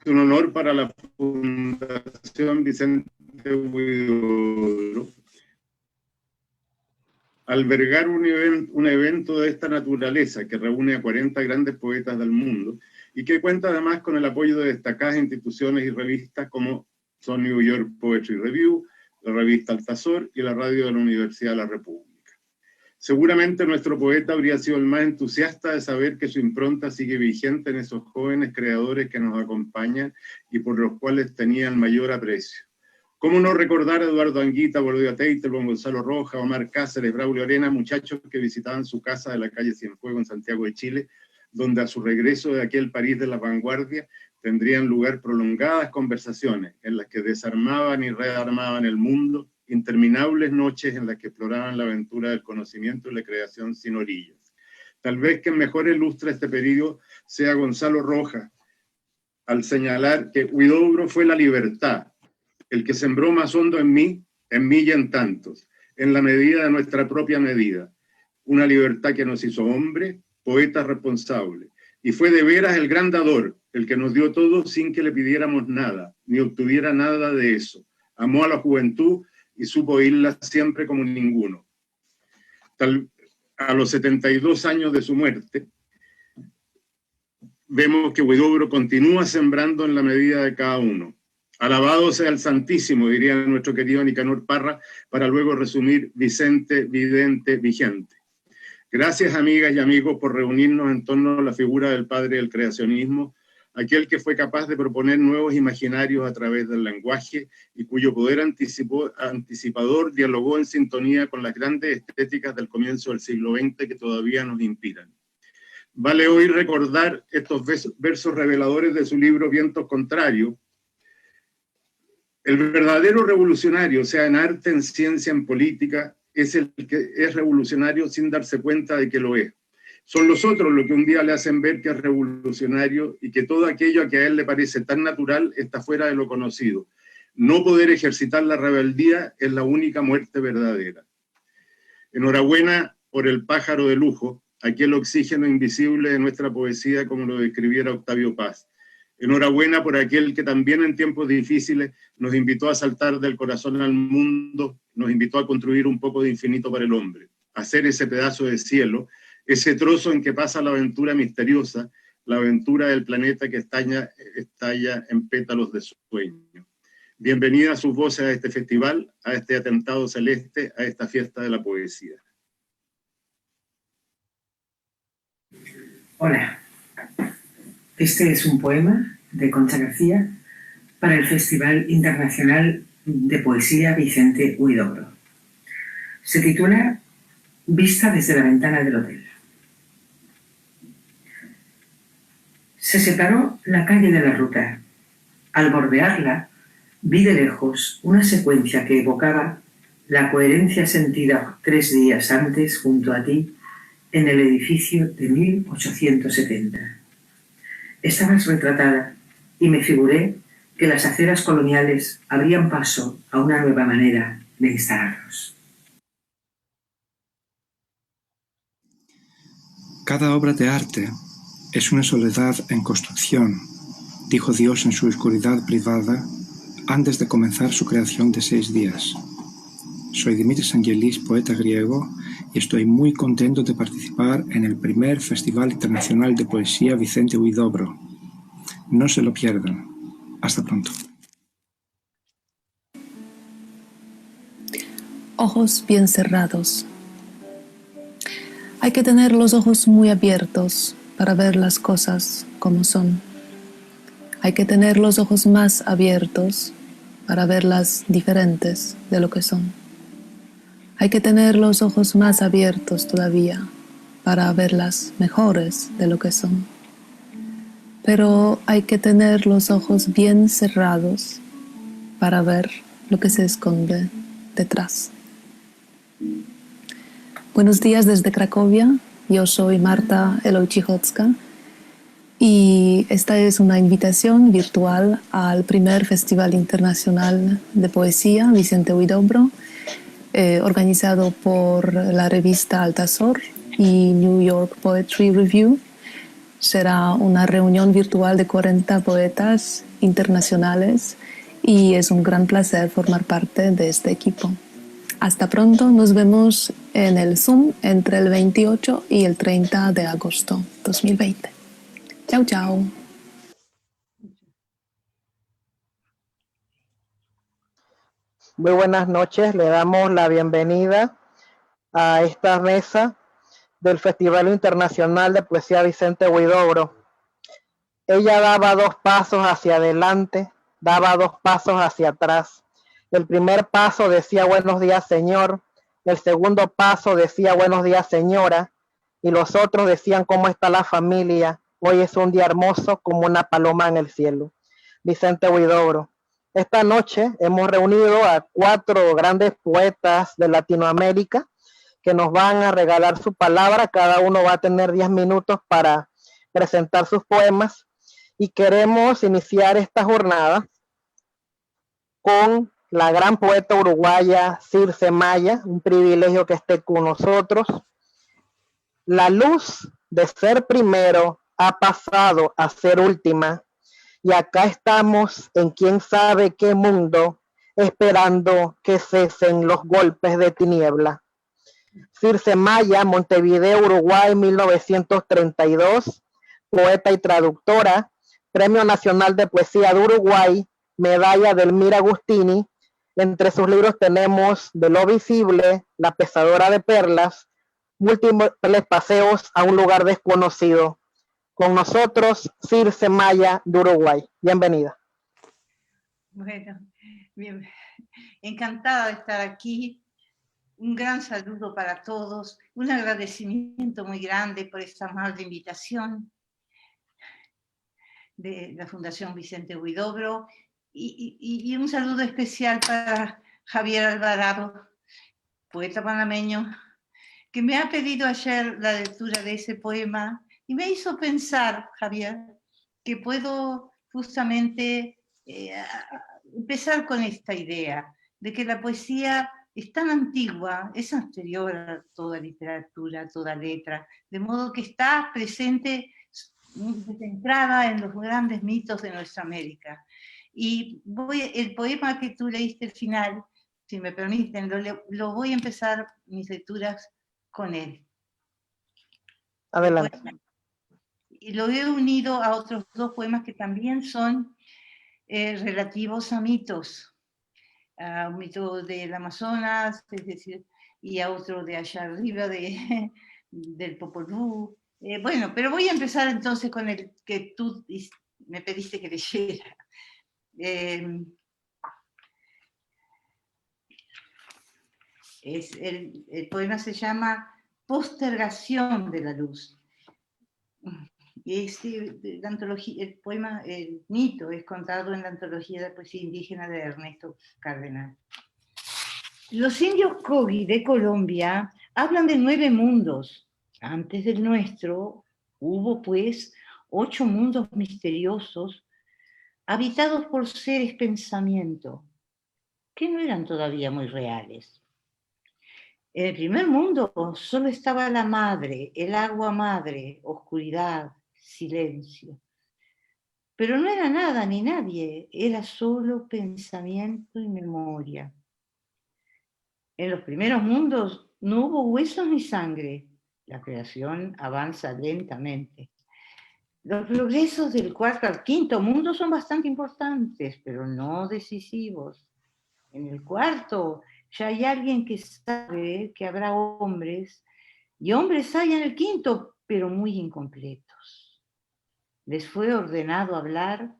un honor para la Fundación Vicente Huidobro albergar un evento de esta naturaleza que reúne a 40 grandes poetas del mundo y que cuenta además con el apoyo de destacadas instituciones y revistas como son New York Poetry Review, la revista Altazor y la radio de la Universidad de la República. Seguramente nuestro poeta habría sido el más entusiasta de saber que su impronta sigue vigente en esos jóvenes creadores que nos acompañan y por los cuales tenía el mayor aprecio. ¿Cómo no recordar a Eduardo Anguita, Bolívar Teitelbaum, Gonzalo Rojas, Omar Cáceres, Braulio Arena, muchachos que visitaban su casa de la calle Cienfuegos en Santiago de Chile, donde a su regreso de aquel París de la vanguardia tendrían lugar prolongadas conversaciones en las que desarmaban y rearmaban el mundo, interminables noches en las que exploraban la aventura del conocimiento y la creación sin orillas. Tal vez quien mejor ilustra este periodo sea Gonzalo Rojas, al señalar que Huidobro fue la libertad, el que sembró más hondo en mí y en tantos, en la medida de nuestra propia medida. Una libertad que nos hizo hombre, poeta responsable. Y fue de veras el gran dador, el que nos dio todo sin que le pidiéramos nada, ni obtuviera nada de eso. Amó a la juventud y supo oírla siempre como ninguno. A los 72 años de su muerte, vemos que Huidobro continúa sembrando en la medida de cada uno. Alabado sea el Santísimo, diría nuestro querido Nicanor Parra, para luego resumir Vicente, vidente, vigente. Gracias, amigas y amigos, por reunirnos en torno a la figura del padre del creacionismo, aquel que fue capaz de proponer nuevos imaginarios a través del lenguaje y cuyo poder anticipador dialogó en sintonía con las grandes estéticas del comienzo del siglo XX que todavía nos inspiran. Vale hoy recordar estos versos reveladores de su libro Vientos Contrarios. El verdadero revolucionario, sea en arte, en ciencia, en política, es el que es revolucionario sin darse cuenta de que lo es. Son los otros los que un día le hacen ver que es revolucionario y que todo aquello que a él le parece tan natural está fuera de lo conocido. No poder ejercitar la rebeldía es la única muerte verdadera. Enhorabuena por el pájaro de lujo, aquel oxígeno invisible de nuestra poesía como lo describiera Octavio Paz. Enhorabuena por aquel que también en tiempos difíciles nos invitó a saltar del corazón al mundo, nos invitó a construir un poco de infinito para el hombre, a hacer ese pedazo de cielo, ese trozo en que pasa la aventura misteriosa, la aventura del planeta que estalla en pétalos de sueño. Bienvenida a sus voces a este festival, a este atentado celeste, a esta fiesta de la poesía. Hola. Este es un poema de Concha García para el Festival Internacional de Poesía Vicente Huidobro. Se titula Vista desde la ventana del hotel. Se separó la calle de la ruta. Al bordearla, vi de lejos una secuencia que evocaba la coherencia sentida 3 días antes junto a ti en el edificio de 1870. Estabas retratada y me figuré que las aceras coloniales abrían paso a una nueva manera de instalarlos. Cada obra de arte es una soledad en construcción, dijo Dios en su oscuridad privada antes de comenzar su creación de 6 días. Soy Dimitris Angelis, poeta griego, y estoy muy contento de participar en el primer Festival Internacional de Poesía Vicente Huidobro. No se lo pierdan. Hasta pronto. Ojos bien cerrados. Hay que tener los ojos muy abiertos para ver las cosas como son. Hay que tener los ojos más abiertos para verlas diferentes de lo que son. Hay que tener los ojos más abiertos todavía para verlas mejores de lo que son. Pero hay que tener los ojos bien cerrados para ver lo que se esconde detrás. Buenos días desde Cracovia. Yo soy Marta Eloy-Chichocka y esta es una invitación virtual al primer Festival Internacional de Poesía Vicente Huidobro, organizado por la revista Altazor y New York Poetry Review, Será una reunión virtual de 40 poetas internacionales y es un gran placer formar parte de este equipo. Hasta pronto, nos vemos en el Zoom entre el 28 y el 30 de agosto 2020. Chao, chao. Muy buenas noches, le damos la bienvenida a esta mesa del Festival Internacional de Poesía Vicente Huidobro. Ella daba 2 pasos hacia adelante, daba 2 pasos hacia atrás. El primer paso decía buenos días, señor. El segundo paso decía buenos días, señora. Y los otros decían cómo está la familia. Hoy es un día hermoso como una paloma en el cielo. Vicente Huidobro. Esta noche hemos reunido a 4 grandes poetas de Latinoamérica que nos van a regalar su palabra. Cada uno va a tener 10 minutos para presentar sus poemas. Y queremos iniciar esta jornada con la gran poeta uruguaya Circe Maya, un privilegio que esté con nosotros. La luz de ser primero ha pasado a ser última, y acá estamos en quién sabe qué mundo, esperando que cesen los golpes de tiniebla. Circe Maya, Montevideo, Uruguay, 1932, poeta y traductora, Premio Nacional de Poesía de Uruguay, medalla del Mir Agustini. Entre sus libros tenemos De lo visible, La pesadora de perlas, Múltiples paseos a un lugar desconocido. Con nosotros, Circe Maya de Uruguay. Bienvenida. Bueno, bien, encantada de estar aquí. Un gran saludo para todos, un agradecimiento muy grande por esta amable invitación de la Fundación Vicente Huidobro y un saludo especial para Javier Alvarado, poeta panameño, que me ha pedido ayer la lectura de ese poema y me hizo pensar, Javier, que puedo justamente empezar con esta idea de que la poesía es tan antigua, es anterior a toda literatura, a toda letra, de modo que está presente desde entrada en los grandes mitos de nuestra América. Y el poema que tú leíste al final, si me permiten, lo voy a empezar mis lecturas con él. Adelante. Y lo he unido a otros 2 poemas que también son relativos a mitos. A un mito del Amazonas, es decir, y a otro de allá arriba del Popol Vuh. Bueno, pero voy a empezar entonces con el que tú me pediste que leyera. El poema se llama Postergación de la luz. Y el mito es contado en la antología de poesía indígena de Ernesto Cardenal. Los indios Kogi de Colombia hablan de 9 mundos. Antes del nuestro hubo pues 8 mundos misteriosos habitados por seres pensamiento, que no eran todavía muy reales. En el primer mundo solo estaba la madre, el agua madre, oscuridad, silencio. Pero no era nada ni nadie, era solo pensamiento y memoria. En los primeros mundos no hubo huesos ni sangre. La creación avanza lentamente. Los progresos del 4º al 5º mundo son bastante importantes, pero no decisivos. En el 4º ya hay alguien que sabe que habrá hombres, y hombres hay en el 5º, pero muy incompletos. Les fue ordenado hablar,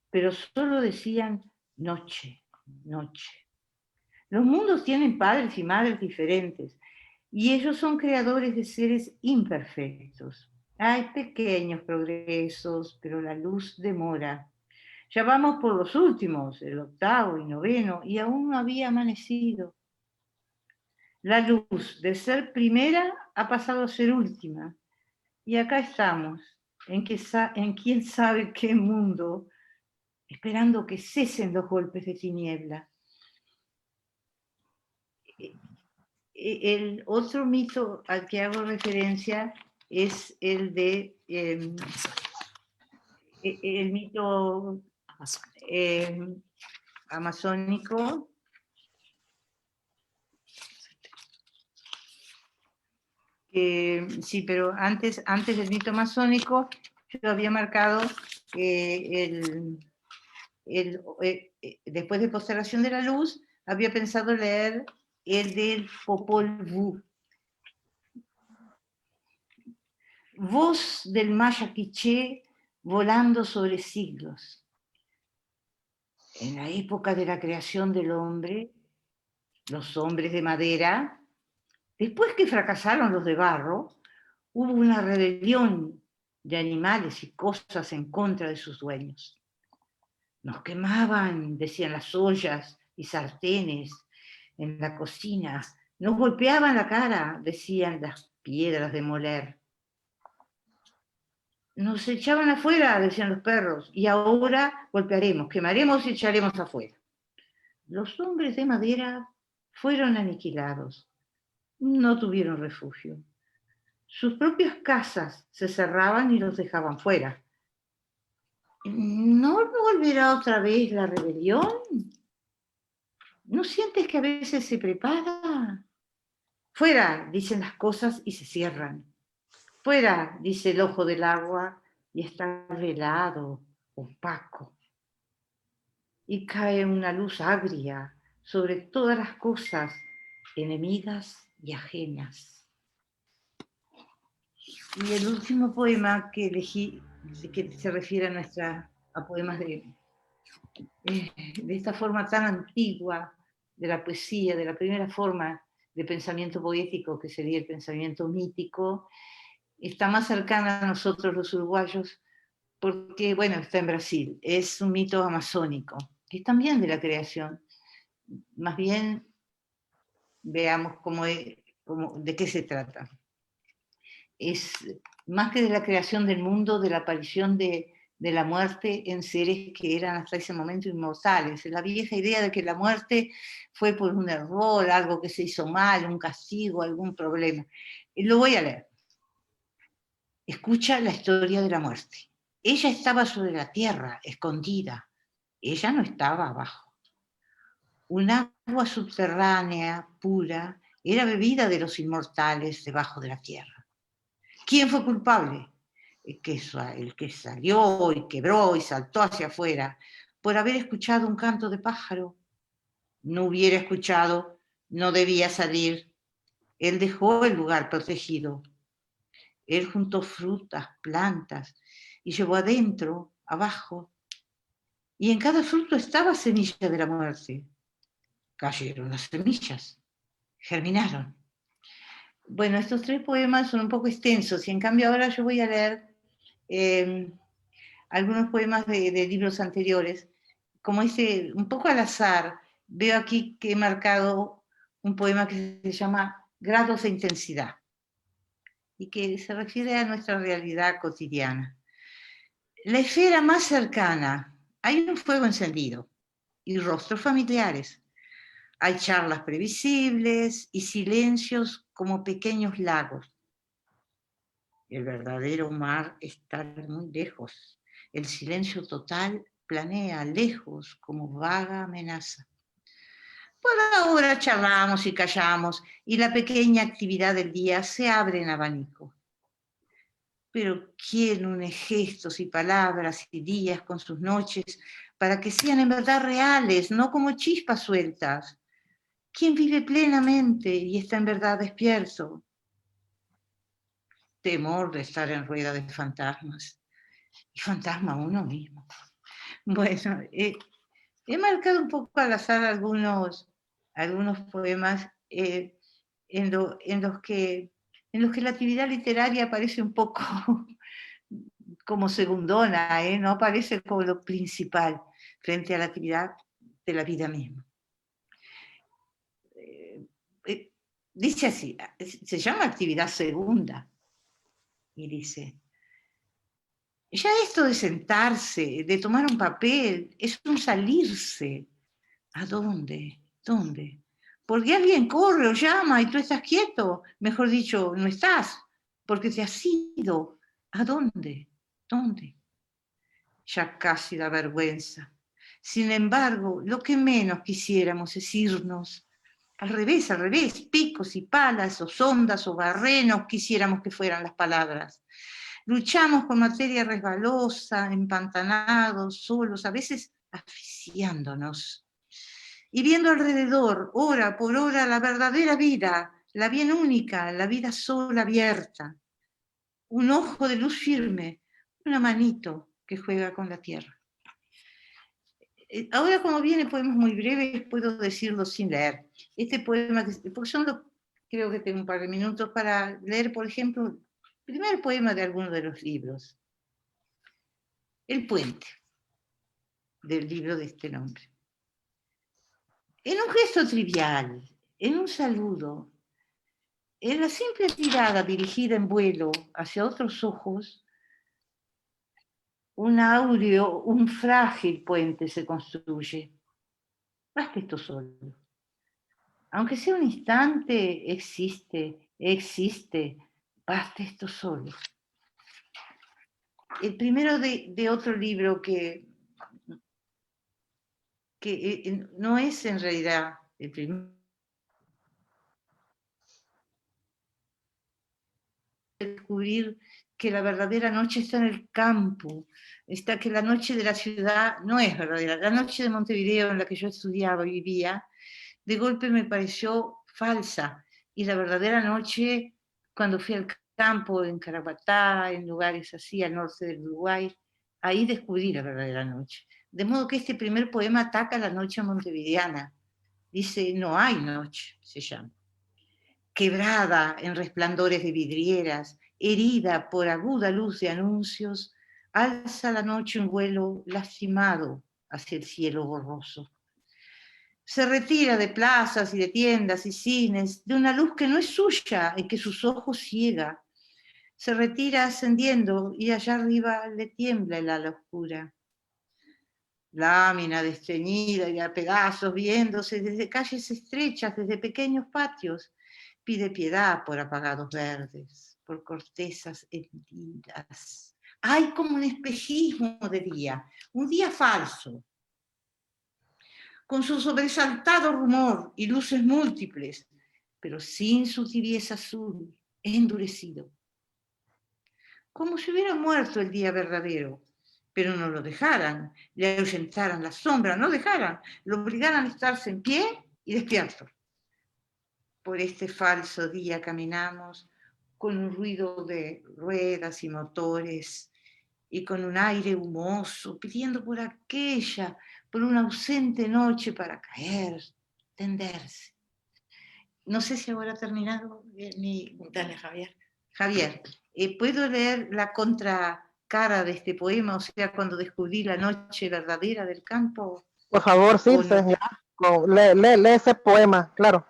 pero solo decían noche, noche. Los mundos tienen padres y madres diferentes, y ellos son creadores de seres imperfectos. Hay pequeños progresos, pero la luz demora. Ya vamos por los últimos, el 8º y 9º, y aún no había amanecido. La luz de ser primera ha pasado a ser última, y acá estamos, en quién sabe qué mundo, esperando que cesen los golpes de tiniebla. El otro mito al que hago referencia es el de el mito amazónico. Sí, pero antes del mito amazónico, yo había marcado después de Constelación de la Luz, había pensado leer el del Popol Vuh. Voz del maya quiché volando sobre siglos. En la época de la creación del hombre, los hombres de madera, después que fracasaron los de barro, hubo una rebelión de animales y cosas en contra de sus dueños. Nos quemaban, decían, las ollas y sartenes en la cocina. Nos golpeaban la cara, decían las piedras de moler. Nos echaban afuera, decían los perros, y ahora golpearemos, quemaremos y echaremos afuera. Los hombres de madera fueron aniquilados. No tuvieron refugio. Sus propias casas se cerraban y los dejaban fuera. ¿No volverá otra vez la rebelión? ¿No sientes que a veces se prepara? Fuera, dicen las cosas y se cierran. Fuera, dice el ojo del agua y está velado, opaco. Y cae una luz agria sobre todas las cosas, enemigas y ajenas. Y el último poema que elegí, que se refiere a poemas de esta forma tan antigua de la poesía, de la primera forma de pensamiento poético, que sería el pensamiento mítico, está más cercana a nosotros los uruguayos porque, bueno, está en Brasil, es un mito amazónico, que es también de la creación. Más bien, veamos de qué se trata. Es más que de la creación del mundo, de la aparición de la muerte en seres que eran hasta ese momento inmortales. La vieja idea de que la muerte fue por un error, algo que se hizo mal, un castigo, algún problema. Lo voy a leer. Escucha la historia de la muerte. Ella estaba sobre la tierra, escondida. Ella no estaba abajo. Un agua subterránea, pura, era bebida de los inmortales debajo de la tierra. ¿Quién fue culpable? El que salió y quebró y saltó hacia afuera por haber escuchado un canto de pájaro. No hubiera escuchado, no debía salir. Él dejó el lugar protegido. Él juntó frutas, plantas, y llevó adentro, abajo, y en cada fruto estaba semilla de la muerte. Cayeron las semillas, germinaron. Bueno, estos 3 poemas son un poco extensos, y en cambio ahora yo voy a leer algunos poemas de libros anteriores, como un poco al azar. Veo aquí que he marcado un poema que se llama Grados de Intensidad, y que se refiere a nuestra realidad cotidiana. La esfera más cercana, hay un fuego encendido y rostros familiares. Hay charlas previsibles y silencios como pequeños lagos. El verdadero mar está muy lejos. El silencio total planea lejos como vaga amenaza. Por ahora charlamos y callamos y la pequeña actividad del día se abre en abanico. Pero ¿quién une gestos y palabras y días con sus noches para que sean en verdad reales, no como chispas sueltas? ¿Quién vive plenamente y está en verdad despierto? Temor de estar en rueda de fantasmas. Y fantasma uno mismo. Bueno, he marcado un poco al azar algunos poemas en los que la actividad literaria aparece un poco como segundona, no aparece como lo principal frente a la actividad de la vida misma. Dice así, se llama actividad segunda, y dice: ya esto de sentarse, de tomar un papel, es un salirse. ¿A dónde? ¿Dónde? Porque alguien corre o llama y tú estás quieto. Mejor dicho, no estás, porque te has ido. ¿A dónde? ¿Dónde? ya casi da vergüenza. Sin embargo, lo que menos quisiéramos es irnos. Al revés, picos y palas, o sondas o barrenos quisiéramos que fueran las palabras. Luchamos con materia resbalosa, empantanados, solos, a veces asfixiándonos. Y viendo alrededor, hora por hora, la verdadera vida, la bien única, la vida sola abierta. Un ojo de luz firme, una manito que juega con la tierra. Ahora, como vienen poemas muy breves, puedo decirlo sin leer. Este poema, porque creo que tengo un par de minutos para leer, por ejemplo, el primer poema de alguno de los libros. El puente, del libro de este nombre. En un gesto trivial, en un saludo, en la simple mirada dirigida en vuelo hacia otros ojos, un áureo, un frágil puente se construye. Basta esto solo. Aunque sea un instante, existe, basta esto solo. El primero de otro libro que no es en realidad el primero. Descubrir que la verdadera noche está en el campo, que la noche de la ciudad no es verdadera. La noche de Montevideo, en la que yo estudiaba y vivía, de golpe me pareció falsa, y la verdadera noche, cuando fui al campo, en Caraguatá, en lugares así, al norte del Uruguay, ahí descubrí la verdadera noche. De modo que este primer poema ataca la noche montevideana. Dice, no hay noche, se llama. Quebrada en resplandores de vidrieras, herida por aguda luz de anuncios, alza la noche un vuelo lastimado hacia el cielo borroso. Se retira de plazas y de tiendas y cines, de una luz que no es suya y que sus ojos ciega. Se retira ascendiendo y allá arriba le tiembla el ala oscura. Lámina desteñida y a pedazos viéndose desde calles estrechas, desde pequeños patios, pide piedad por apagados verdes, por cortezas hendidas. Hay como un espejismo de día, un día falso, con su sobresaltado rumor y luces múltiples, pero sin su tibieza azul, endurecido. Como si hubiera muerto el día verdadero, pero no lo dejaran, le ahuyentaran la sombra, no dejaran, lo obligaran a estarse en pie y despierto. Por este falso día caminamos con un ruido de ruedas y motores y con un aire humoso, pidiendo por aquella, por una ausente noche para caer, tenderse. No sé si ahora ha terminado mi... Dale, Javier. Javier, ¿puedo leer la contracara de este poema? O sea, cuando descubrí la noche verdadera del campo. Por favor, sí, no? lee ese poema, claro.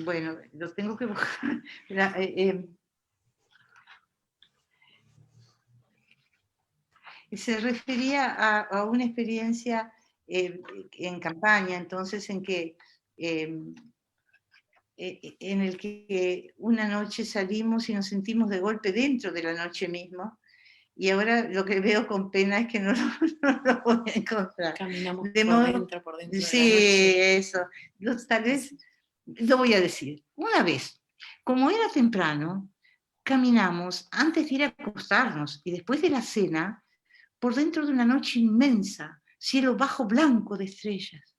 Bueno, lo tengo que buscar. Se refería a una experiencia en campaña, entonces en el que una noche salimos y nos sentimos de golpe dentro de la noche mismo, y ahora lo que veo con pena es que no lo voy a encontrar. Caminamos por dentro. Sí, de eso. Tal vez lo voy a decir. Una vez, como era temprano, caminamos antes de ir a acostarnos y después de la cena por dentro de una noche inmensa, cielo bajo blanco de estrellas.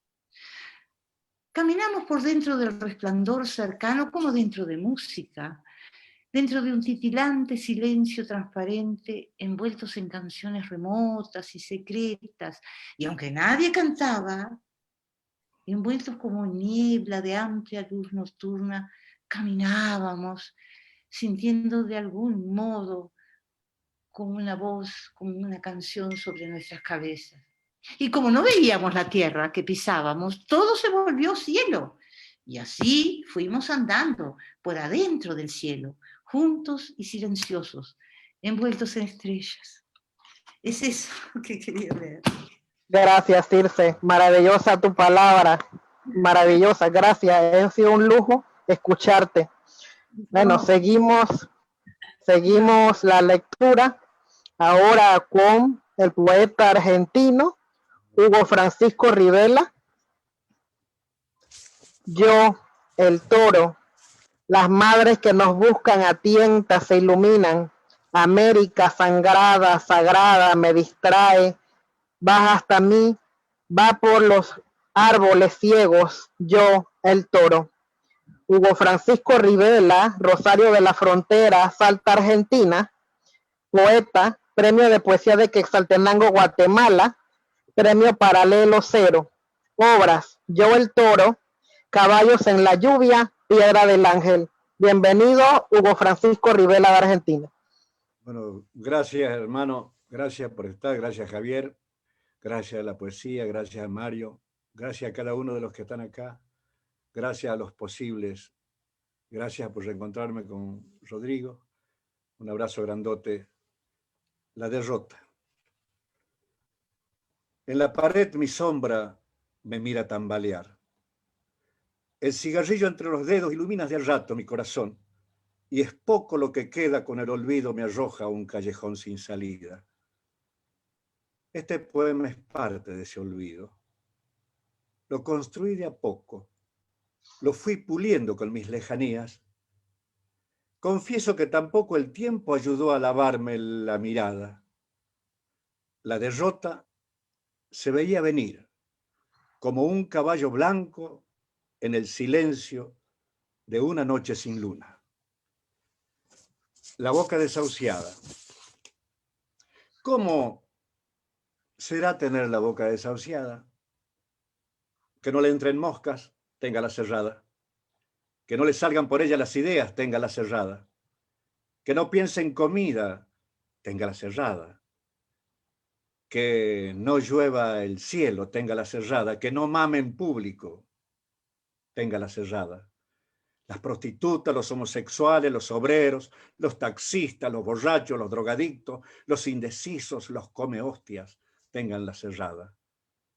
Caminamos por dentro del resplandor cercano como dentro de música, dentro de un titilante silencio transparente, envueltos en canciones remotas y secretas, y aunque nadie cantaba, envueltos como niebla de amplia luz nocturna, caminábamos, sintiendo de algún modo como una voz, como una canción sobre nuestras cabezas. Y como no veíamos la tierra que pisábamos, todo se volvió cielo. Y así fuimos andando por adentro del cielo, juntos y silenciosos, envueltos en estrellas. Es eso que quería leer. Gracias, Circe. Maravillosa tu palabra. Maravillosa, gracias. Ha sido un lujo escucharte. Bueno, seguimos Seguimos la lectura ahora con el poeta argentino Hugo Francisco Rivela. Yo, el toro, las madres que nos buscan a tientas se iluminan. América sangrada, sagrada, me distrae, va hasta mí, va por los árboles ciegos, yo, el toro. Hugo Francisco Rivela, Rosario de la Frontera, Salta, Argentina, poeta, Premio de Poesía de Quetzaltenango, Guatemala, Premio Paralelo 0. Obras: Yo, el toro, Caballos en la lluvia, Piedra del Ángel. Bienvenido, Hugo Francisco Rivela, de Argentina. Bueno, gracias, hermano, gracias por estar, gracias, Javier, gracias a la poesía, gracias a Mario, gracias a cada uno de los que están acá, gracias a los posibles, gracias por reencontrarme con Rodrigo, un abrazo grandote. La derrota. En la pared mi sombra me mira tambalear. El cigarrillo entre los dedos ilumina de rato mi corazón, y es poco lo que queda con el olvido me arroja a un callejón sin salida. Este poema es parte de ese olvido. Lo construí de a poco, lo fui puliendo con mis lejanías. Confieso que tampoco el tiempo ayudó a lavarme la mirada. La derrota se veía venir, como un caballo blanco en el silencio de una noche sin luna. La boca desahuciada. ¿Cómo será tener la boca desahuciada? Que no le entren moscas, téngala cerrada. Que no le salgan por ella las ideas, téngala cerrada. Que no piense en comida, téngala cerrada. Que no llueva el cielo, téngala cerrada. Que no mame en público, téngala cerrada. Las prostitutas, los homosexuales, los obreros, los taxistas, los borrachos, los drogadictos, los indecisos, los come hostias, ténganla cerrada.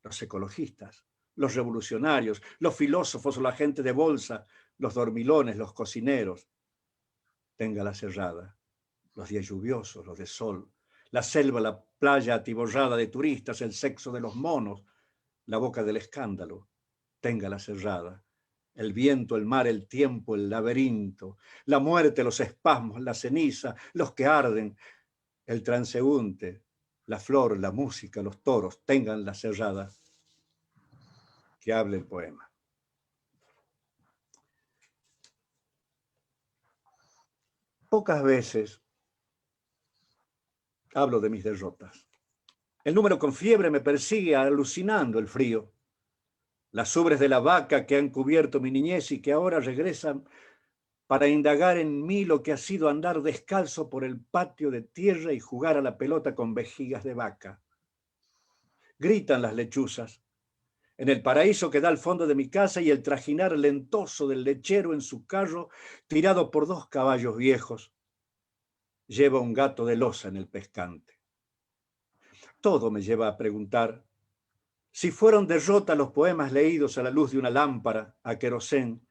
Los ecologistas, los revolucionarios, los filósofos, la gente de bolsa, los dormilones, los cocineros, téngala cerrada. Los días lluviosos, los de sol, la selva, la playa atiborrada de turistas, el sexo de los monos, la boca del escándalo, téngala cerrada. El viento, el mar, el tiempo, el laberinto, la muerte, los espasmos, la ceniza, los que arden, el transeúnte, la flor, la música, los toros, ténganla cerrada. Que hable el poema. Pocas veces hablo de mis derrotas. El número con fiebre me persigue alucinando el frío. Las ubres de la vaca que han cubierto mi niñez y que ahora regresan para indagar en mí lo que ha sido andar descalzo por el patio de tierra y jugar a la pelota con vejigas de vaca. Gritan las lechuzas en el paraíso que da al fondo de mi casa y el trajinar lentoso del lechero en su carro tirado por 2 caballos viejos. Lleva un gato de loza en el pescante. Todo me lleva a preguntar si fueron derrota los poemas leídos a la luz de una lámpara a querosén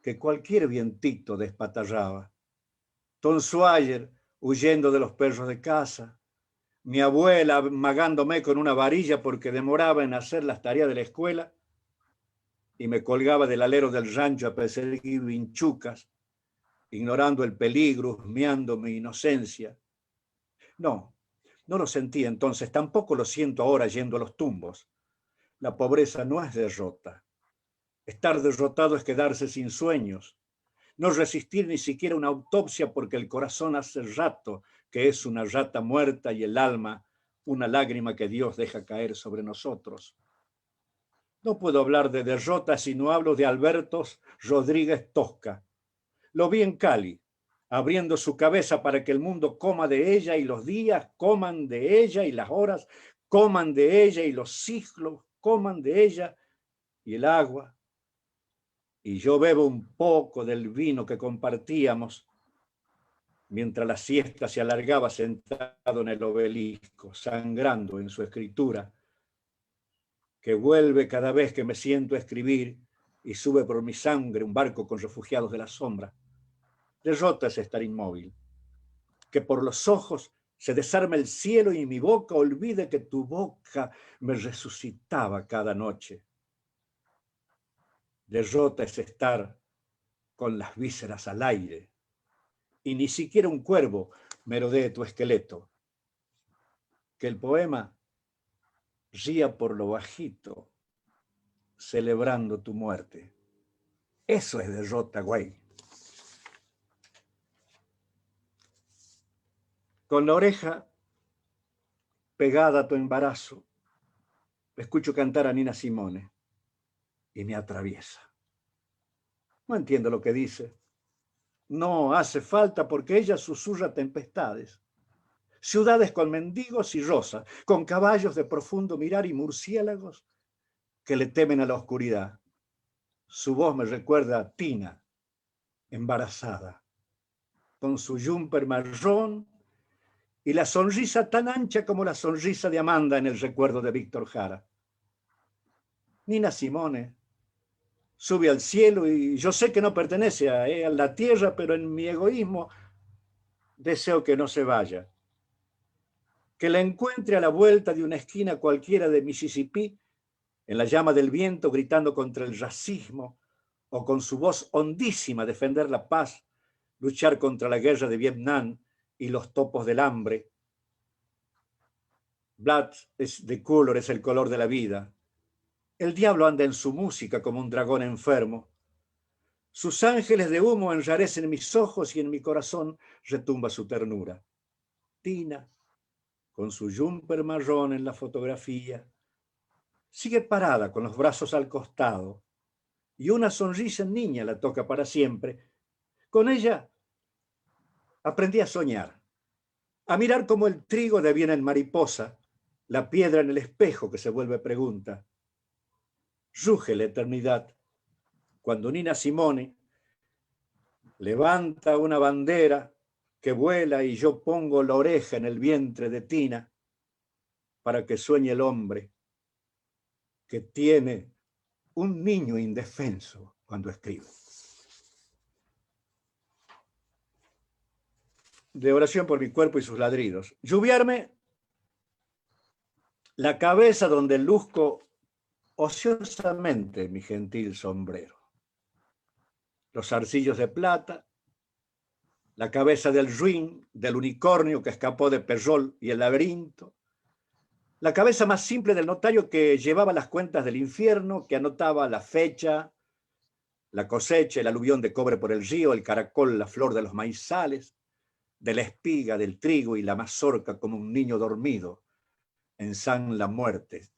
que cualquier vientito despatarraba. Tom Sawyer huyendo de los perros de caza, mi abuela amagándome con una varilla porque demoraba en hacer las tareas de la escuela y me colgaba del alero del rancho a perseguir vinchucas, ignorando el peligro, husmeando mi inocencia. No lo sentí entonces, tampoco lo siento ahora yendo a los tumbos. La pobreza no es derrota. Estar derrotado es quedarse sin sueños, no resistir ni siquiera una autopsia porque el corazón hace rato que es una rata muerta y el alma una lágrima que Dios deja caer sobre nosotros. No puedo hablar de derrota si no hablo de Alberto Rodríguez Tosca. Lo vi en Cali, abriendo su cabeza para que el mundo coma de ella y los días coman de ella y las horas coman de ella y los siglos coman de ella y el agua. Y yo bebo un poco del vino que compartíamos mientras la siesta se alargaba sentado en el obelisco, sangrando en su escritura, que vuelve cada vez que me siento a escribir y sube por mi sangre un barco con refugiados de la sombra. Derrota es estar inmóvil. que por los ojos se desarme el cielo y mi boca olvide que tu boca me resucitaba cada noche. Derrota es estar con las vísceras al aire, y ni siquiera un cuervo merodee tu esqueleto. Que el poema ría por lo bajito, celebrando tu muerte. Eso es derrota, güey. Con la oreja pegada a tu embarazo, escucho cantar a Nina Simone y me atraviesa. No entiendo lo que dice. No hace falta porque ella susurra tempestades. Ciudades con mendigos y rosas, con caballos de profundo mirar y murciélagos que le temen a la oscuridad. Su voz me recuerda a Tina, embarazada, con su jumper marrón y la sonrisa tan ancha como la sonrisa de Amanda en el recuerdo de Víctor Jara. Nina Simone sube al cielo y yo sé que no pertenece a la tierra, pero en mi egoísmo deseo que no se vaya. Que la encuentre a la vuelta de una esquina cualquiera de Mississippi, en la llama del viento gritando contra el racismo, o con su voz hondísima defender la paz, luchar contra la guerra de Vietnam y los topos del hambre. Blood is the color, es el color de la vida. El diablo anda en su música como un dragón enfermo. Sus ángeles de humo enrarecen mis ojos y en mi corazón retumba su ternura. Tina, con su jumper marrón en la fotografía, sigue parada con los brazos al costado y una sonrisa en niña la toca para siempre. Con ella aprendí a soñar, a mirar como el trigo deviene en mariposa, la piedra en el espejo que se vuelve pregunta. Ruge la eternidad cuando Nina Simone levanta una bandera que vuela y yo pongo la oreja en el vientre de Tina para que sueñe el hombre que tiene un niño indefenso cuando escribe. De oración por mi cuerpo y sus ladridos. Lluviarme la cabeza donde luzco ociosamente mi gentil sombrero. Los zarcillos de plata, la cabeza del ruin, del unicornio que escapó de Perrol y el laberinto, la cabeza más simple del notario que llevaba las cuentas del infierno, que anotaba la fecha, la cosecha, el aluvión de cobre por el río, el caracol, la flor de los maizales, de la espiga, del trigo y la mazorca como un niño dormido en San la muerte.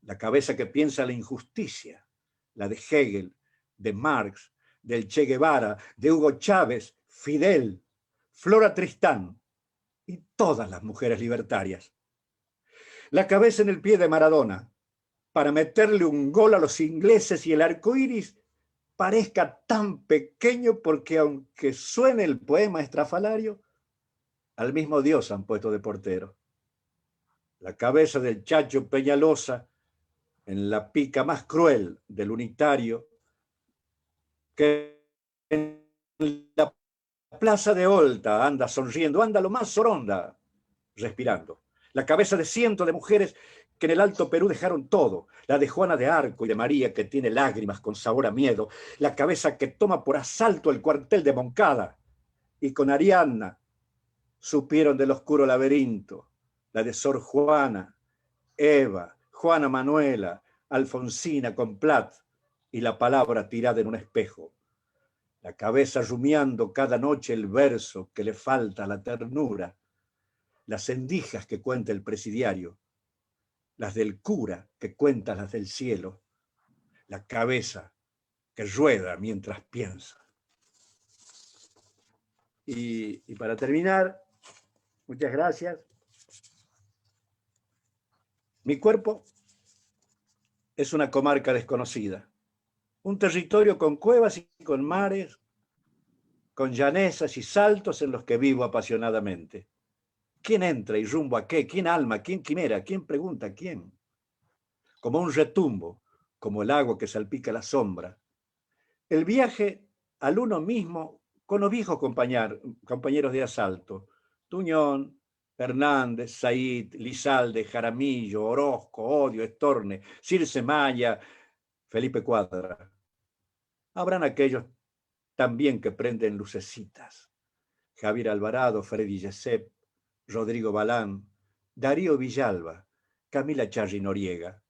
La cabeza que piensa la injusticia, la de Hegel, de Marx, del Che Guevara, de Hugo Chávez, Fidel, Flora Tristán y todas las mujeres libertarias. La cabeza en el pie de Maradona, para meterle un gol a los ingleses y el arco iris parezca tan pequeño porque aunque suene el poema estrafalario, al mismo Dios han puesto de portero. La cabeza del Chacho Peñalosa en la pica más cruel del unitario, que en la plaza de Olta anda sonriendo, anda lo más soronda, respirando. La cabeza de cientos de mujeres que en el Alto Perú dejaron todo, la de Juana de Arco y de María que tiene lágrimas con sabor a miedo, la cabeza que toma por asalto el cuartel de Moncada y con Ariadna supieron del oscuro laberinto, la de Sor Juana, Eva, Juana Manuela, Alfonsina con Plat y la palabra tirada en un espejo, la cabeza rumiando cada noche el verso que le falta a la ternura, las endijas que cuenta el presidiario, las del cura que cuenta las del cielo, la cabeza que rueda mientras piensa. Y para terminar, muchas gracias. Mi cuerpo es una comarca desconocida, un territorio con cuevas y con mares, con llanesas y saltos en los que vivo apasionadamente. ¿Quién entra y rumbo a qué? ¿Quién alma? ¿Quién quimera? ¿Quién pregunta a quién? Como un retumbo, como el agua que salpica la sombra. El viaje al uno mismo con los viejos compañeros de asalto, Tuñón, Hernández, Said, Lizalde, Jaramillo, Orozco, Odio, Estorne, Circe Maya, Felipe Cuadra. Habrán aquellos también que prenden lucecitas. Javier Alvarado, Freddy Yesep, Rodrigo Balán, Darío Villalba, Camila Charri Noriega.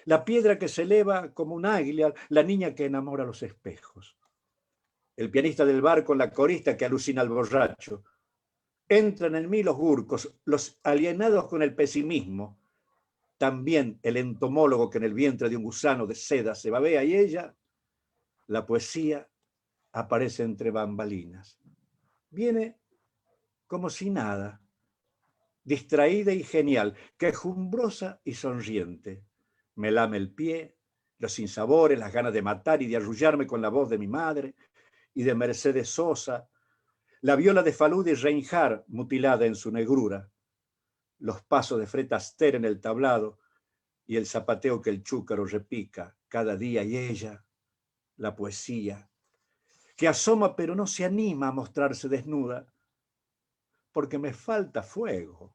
La piedra que se eleva como un águila, la niña que enamora los espejos. El pianista del bar con la corista que alucina al borracho. Entran en mí los gurcos, los alienados con el pesimismo. También el entomólogo que en el vientre de un gusano de seda se babea, y ella, la poesía, aparece entre bambalinas. Viene como si nada, distraída y genial, quejumbrosa y sonriente. Me lame el pie, los sinsabores, las ganas de matar y de arrullarme con la voz de mi madre y de Mercedes Sosa, la viola de Falud y Reinhardt mutilada en su negrura, los pasos de Fred Astaire en el tablado y el zapateo que el chúcaro repica cada día, y ella, la poesía, que asoma pero no se anima a mostrarse desnuda, porque me falta fuego.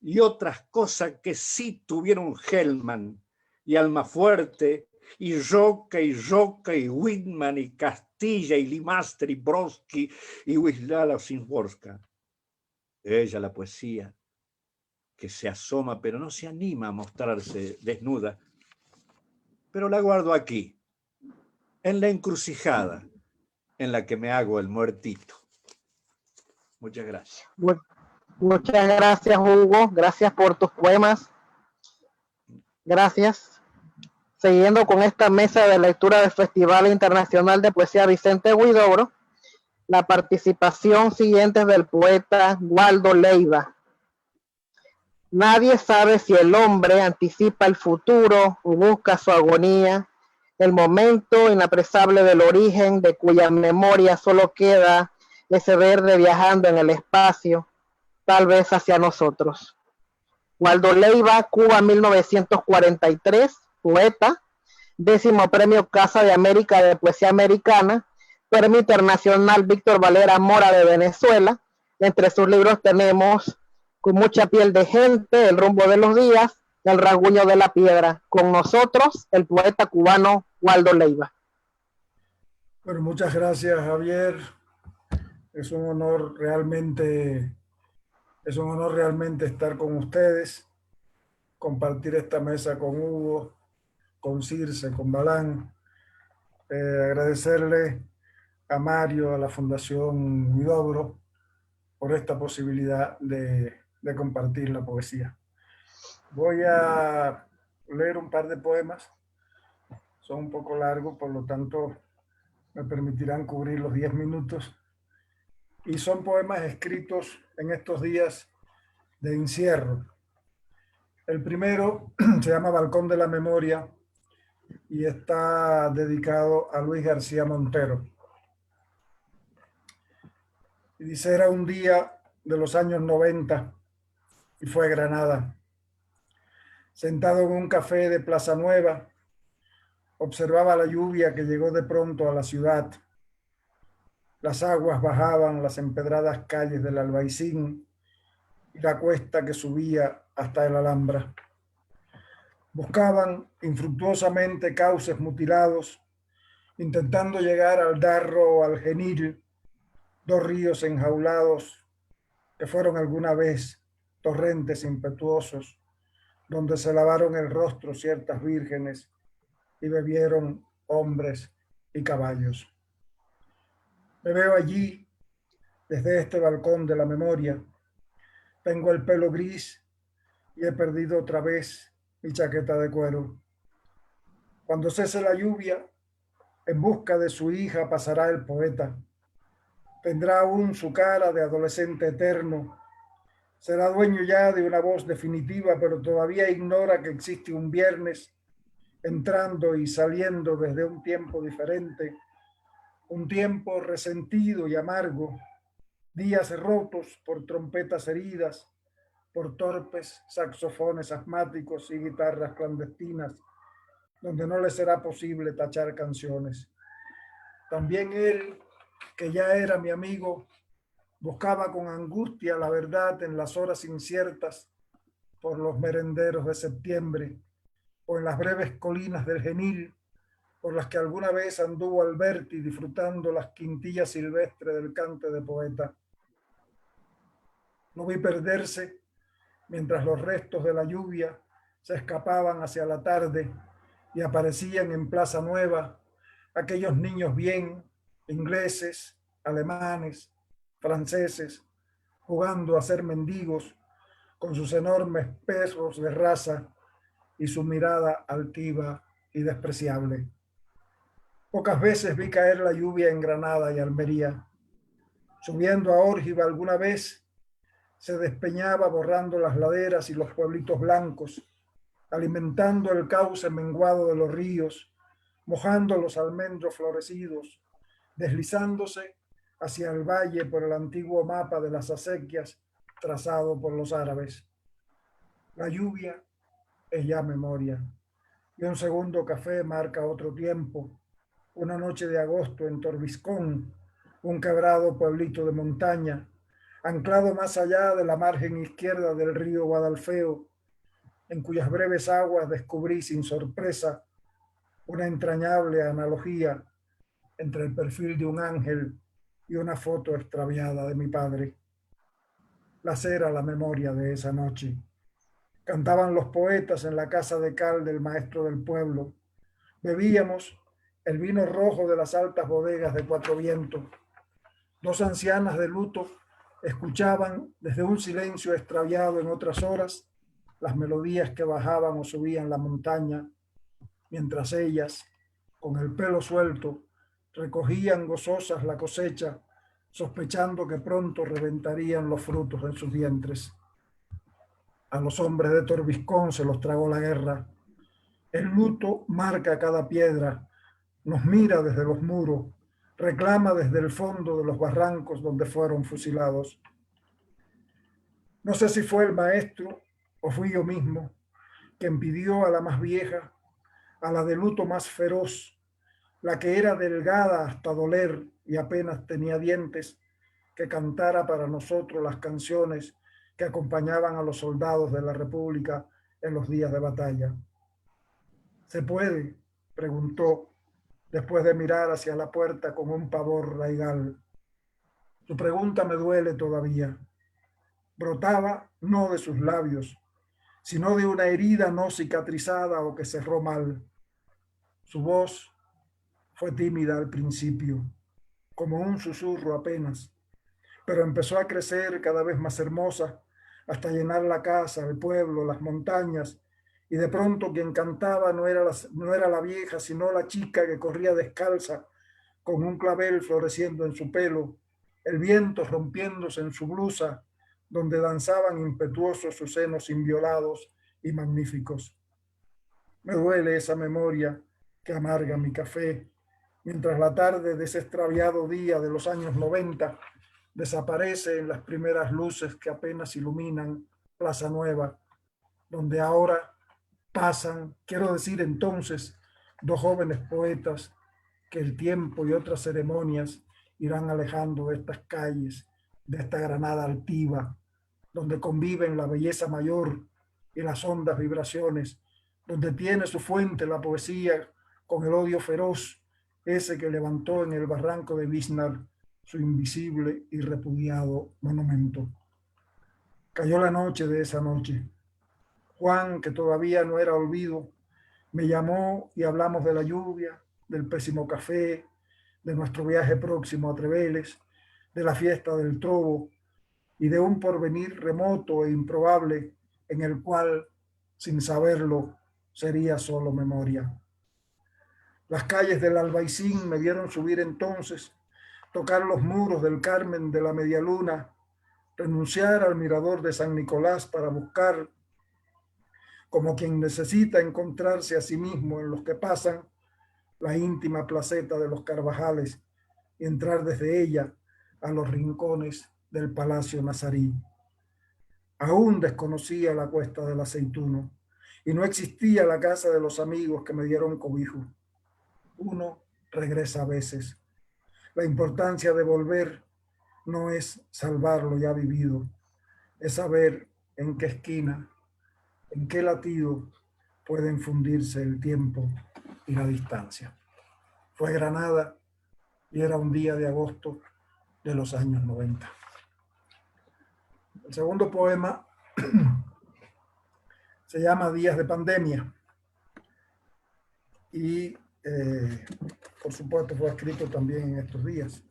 Y otras cosas que sí tuvieron Hellman y Almafuerte y Roca y Whitman y Castilla y Limaster y Brodsky y Wisława Szymborska. Ella, la poesía, que se asoma pero no se anima a mostrarse desnuda, pero la guardo aquí, en la encrucijada en la que me hago el muertito. Muchas gracias. Muchas gracias, Hugo. Gracias por tus poemas. Gracias. Siguiendo con esta mesa de lectura del Festival Internacional de Poesía Vicente Huidobro, la participación siguiente es del poeta Waldo Leiva. Nadie sabe si el hombre anticipa el futuro o busca su agonía, el momento inapresable del origen de cuya memoria solo queda ese verde viajando en el espacio, tal vez hacia nosotros. Waldo Leiva, Cuba, 1943, poeta, 10º Premio Casa de América de Poesía Americana, Premio Internacional Víctor Valera Mora de Venezuela. Entre sus libros tenemos Con mucha piel de gente, El rumbo de los días, El rasguño de la piedra. Con nosotros, el poeta cubano Waldo Leiva. Bueno, muchas gracias, Javier. Es un honor realmente estar con ustedes, compartir esta mesa con Hugo, con Circe, con Balán. Agradecerle a Mario, a la Fundación Huidobro, por esta posibilidad de compartir la poesía. Voy a leer un par de poemas. Son un poco largos, por lo tanto me permitirán cubrir los 10 minutos. Y son poemas escritos en estos días de encierro. El primero se llama Balcón de la Memoria y está dedicado a Luis García Montero. Y dice: era un día de los años 90 y fue Granada. Sentado en un café de Plaza Nueva, observaba la lluvia que llegó de pronto a la ciudad. Las aguas bajaban las empedradas calles del Albaicín y la cuesta que subía hasta el Alhambra. Buscaban infructuosamente cauces mutilados, intentando llegar al Darro o al Genil, dos ríos enjaulados que fueron alguna vez torrentes impetuosos, donde se lavaron el rostro ciertas vírgenes y bebieron hombres y caballos. Me veo allí, desde este balcón de la memoria. Tengo el pelo gris y he perdido otra vez mi chaqueta de cuero. Cuando cese la lluvia, en busca de su hija pasará el poeta. Tendrá aún su cara de adolescente eterno. Será dueño ya de una voz definitiva, pero todavía ignora que existe un viernes, entrando y saliendo desde un tiempo diferente, un tiempo resentido y amargo, días rotos por trompetas heridas, por torpes saxofones asmáticos y guitarras clandestinas, donde no le será posible tachar canciones. También él, que ya era mi amigo, buscaba con angustia la verdad en las horas inciertas por los merenderos de septiembre o en las breves colinas del Genil, por las que alguna vez anduvo Alberti disfrutando las quintillas silvestres del cante de poeta. Lo vi perderse mientras los restos de la lluvia se escapaban hacia la tarde y aparecían en Plaza Nueva aquellos niños bien, ingleses, alemanes, franceses, jugando a ser mendigos con sus enormes perros de raza y su mirada altiva y despreciable. Pocas veces vi caer la lluvia en Granada y Almería. Subiendo a Órgiva alguna vez, se despeñaba borrando las laderas y los pueblitos blancos, alimentando el cauce menguado de los ríos, mojando los almendros florecidos, deslizándose hacia el valle por el antiguo mapa de las acequias trazado por los árabes. La lluvia es ya memoria, y un segundo café marca otro tiempo. Una noche de agosto en Torbiscón, un quebrado pueblito de montaña, anclado más allá de la margen izquierda del río Guadalfeo, en cuyas breves aguas descubrí sin sorpresa una entrañable analogía entre el perfil de un ángel y una foto extraviada de mi padre. Lacera la memoria de esa noche. Cantaban los poetas en la casa de cal del maestro del pueblo. Bebíamos el vino rojo de las altas bodegas de Cuatro Vientos. Dos ancianas de luto escuchaban desde un silencio extraviado en otras horas las melodías que bajaban o subían la montaña, mientras ellas, con el pelo suelto, recogían gozosas la cosecha, sospechando que pronto reventarían los frutos en sus vientres. A los hombres de Torbiscón se los tragó la guerra. El luto marca cada piedra, nos mira desde los muros, reclama desde el fondo de los barrancos donde fueron fusilados. No sé si fue el maestro o fui yo mismo quien pidió a la más vieja, a la de luto más feroz, la que era delgada hasta doler y apenas tenía dientes, que cantara para nosotros las canciones que acompañaban a los soldados de la República en los días de batalla. ¿Se puede?, preguntó, después de mirar hacia la puerta con un pavor raigal. Su pregunta me duele todavía. Brotaba no de sus labios, sino de una herida no cicatrizada o que cerró mal. Su voz fue tímida al principio, como un susurro apenas, pero empezó a crecer cada vez más hermosa hasta llenar la casa, el pueblo, las montañas, y de pronto quien cantaba no era la vieja, sino la chica que corría descalza, con un clavel floreciendo en su pelo, el viento rompiéndose en su blusa, donde danzaban impetuosos sus senos inviolados y magníficos. Me duele esa memoria que amarga mi café, mientras la tarde de ese extraviado día de los años 90 desaparece en las primeras luces que apenas iluminan Plaza Nueva, donde ahora pasan, quiero decir entonces, dos jóvenes poetas que el tiempo y otras ceremonias irán alejando de estas calles, de esta Granada altiva, donde conviven la belleza mayor y las hondas vibraciones, donde tiene su fuente la poesía con el odio feroz, ese que levantó en el barranco de Biznar su invisible y repudiado monumento. Cayó la noche de esa noche. Juan, que todavía no era olvido, me llamó y hablamos de la lluvia, del pésimo café, de nuestro viaje próximo a Treveles, de la fiesta del Trobo y de un porvenir remoto e improbable en el cual, sin saberlo, sería solo memoria. Las calles del Albaicín me vieron subir entonces, tocar los muros del Carmen de la Medialuna, renunciar al mirador de San Nicolás para buscar, como quien necesita encontrarse a sí mismo en los que pasan, la íntima placeta de los Carvajales y entrar desde ella a los rincones del Palacio Nazarí. Aún desconocía la Cuesta del Aceituno y no existía la casa de los amigos que me dieron cobijo. Uno regresa a veces. La importancia de volver no es salvar lo ya vivido, es saber en qué esquina, en qué latido pueden fundirse el tiempo y la distancia. Fue Granada y era un día de agosto de los años 90. El segundo poema se llama Días de Pandemia y por supuesto fue escrito también en estos días.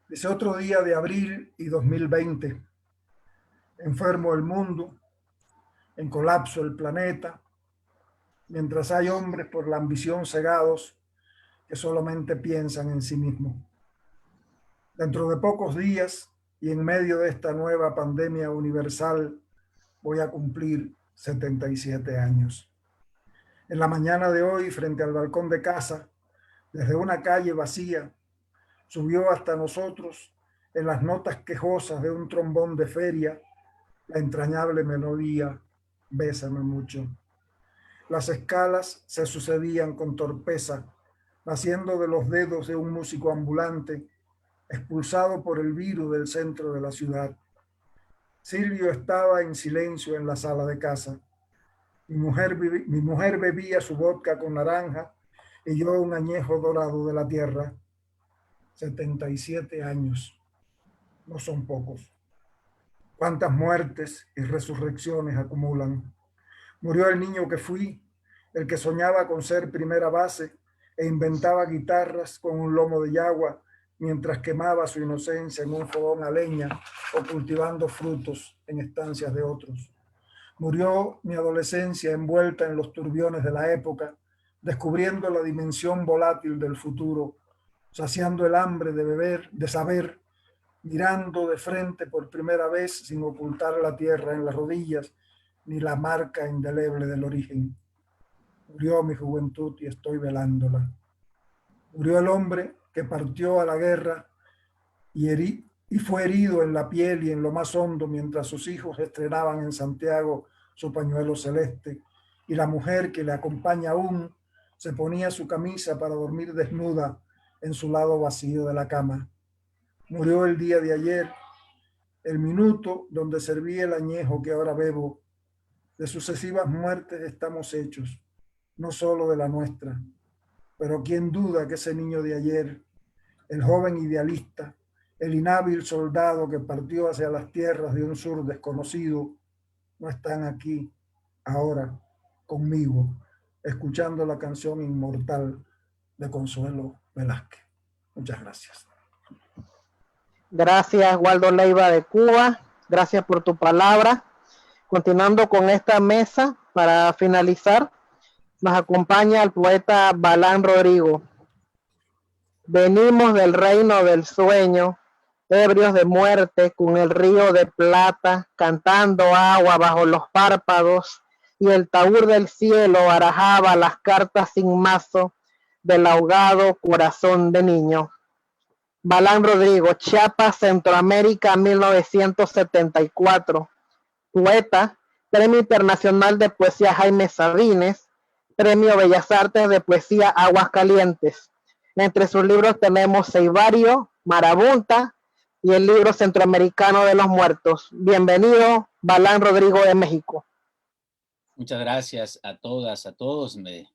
Dice: otro día de abril y 2020, enfermo el mundo, en colapso el planeta, mientras hay hombres por la ambición cegados que solamente piensan en sí mismos. Dentro de pocos días y en medio de esta nueva pandemia universal voy a cumplir 77 años. En la mañana de hoy, frente al balcón de casa, desde una calle vacía, subió hasta nosotros, en las notas quejosas de un trombón de feria, la entrañable melodía Bésame mucho. Las escalas se sucedían con torpeza, naciendo de los dedos de un músico ambulante, expulsado por el virus del centro de la ciudad. Silvio estaba en silencio en la sala de casa. Mi mujer bebía su vodka con naranja y yo un añejo dorado de la tierra. 77 años. No son pocos. Cuántas muertes y resurrecciones acumulan. Murió el niño que fui, el que soñaba con ser primera base e inventaba guitarras con un lomo de yagua mientras quemaba su inocencia en un fogón a leña o cultivando frutos en estancias de otros. Murió mi adolescencia envuelta en los turbiones de la época, descubriendo la dimensión volátil del futuro, saciando el hambre de beber, de saber, mirando de frente por primera vez sin ocultar la tierra en las rodillas ni la marca indeleble del origen. Murió mi juventud y estoy velándola. Murió el hombre que partió a la guerra y fue herido en la piel y en lo más hondo mientras sus hijos estrenaban en Santiago su pañuelo celeste, y la mujer que le acompaña aún se ponía su camisa para dormir desnuda en su lado vacío de la cama. Murió el día de ayer, el minuto donde serví el añejo que ahora bebo. De sucesivas muertes estamos hechos, no solo de la nuestra, pero quién duda que ese niño de ayer, el joven idealista, el inhábil soldado que partió hacia las tierras de un sur desconocido, no están aquí, ahora, conmigo, escuchando la canción inmortal de Consuelo Velázquez. Muchas gracias. Gracias, Waldo Leiva de Cuba. Gracias por tu palabra. Continuando con esta mesa, para finalizar, nos acompaña el poeta Balán Rodrigo. Venimos del reino del sueño, ebrios de muerte, con el río de plata, cantando agua bajo los párpados, y el taúd del cielo barajaba las cartas sin mazo del ahogado corazón de niño. Balán Rodrigo, Chiapas, Centroamérica, 1974. Poeta, Premio Internacional de Poesía Jaime Sabines, Premio Bellas Artes de Poesía Aguascalientes. Entre sus libros tenemos Ceibario, Marabunta y el libro Centroamericano de los Muertos. Bienvenido, Balán Rodrigo de México. Muchas gracias a todas, a todos. Me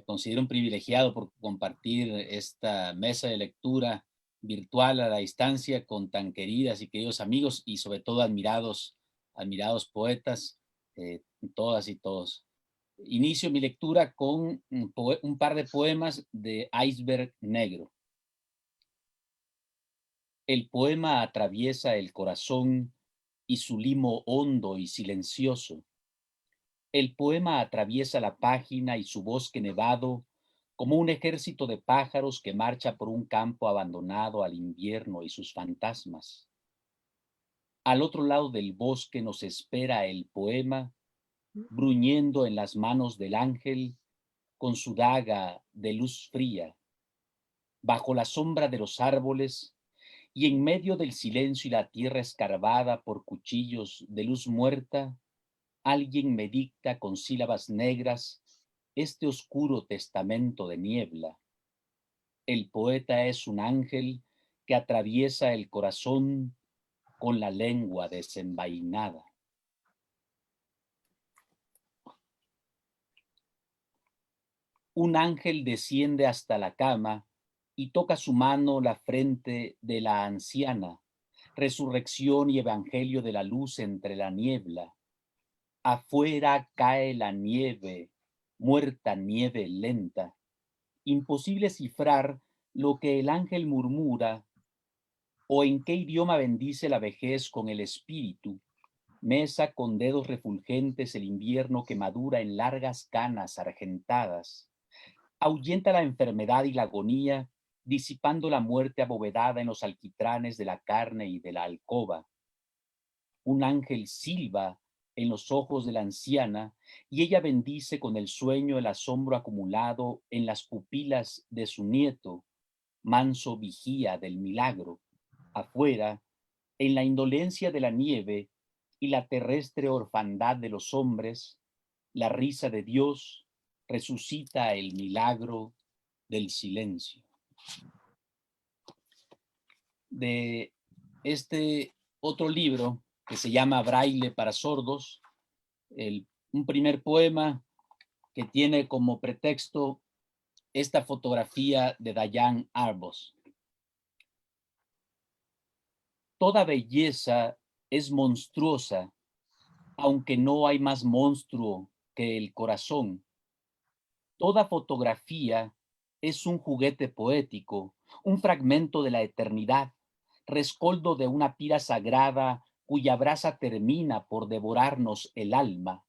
considero un privilegiado por compartir esta mesa de lectura virtual a la distancia con tan queridas y queridos amigos y sobre todo admirados poetas, todas y todos. Inicio mi lectura con un par de poemas de Iceberg Negro. El poema atraviesa el corazón y su limo hondo y silencioso. El poema atraviesa la página y su bosque nevado como un ejército de pájaros que marcha por un campo abandonado al invierno y sus fantasmas. Al otro lado del bosque nos espera el poema, bruñendo en las manos del ángel con su daga de luz fría. Bajo la sombra de los árboles y en medio del silencio y la tierra escarbada por cuchillos de luz muerta, alguien me dicta con sílabas negras este oscuro testamento de niebla. El poeta es un ángel que atraviesa el corazón con la lengua desenvainada. Un ángel desciende hasta la cama y toca su mano la frente de la anciana. Resurrección y evangelio de la luz entre la niebla. Afuera cae la nieve, muerta nieve lenta. Imposible cifrar lo que el ángel murmura o en qué idioma bendice la vejez con el espíritu. Mesa con dedos refulgentes el invierno que madura en largas canas argentadas. Ahuyenta la enfermedad y la agonía, disipando la muerte abovedada en los alquitranes de la carne y de la alcoba. Un ángel silba en los ojos de la anciana y ella bendice con el sueño el asombro acumulado en las pupilas de su nieto, manso vigía del milagro. Afuera, en la indolencia de la nieve y la terrestre orfandad de los hombres, la risa de Dios resucita el milagro del silencio. De este otro libro que se llama Braille para sordos, un primer poema que tiene como pretexto esta fotografía de Diane Arbus. Toda belleza es monstruosa, aunque no hay más monstruo que el corazón. Toda fotografía es un juguete poético, un fragmento de la eternidad, rescoldo de una pira sagrada cuya brasa termina por devorarnos el alma.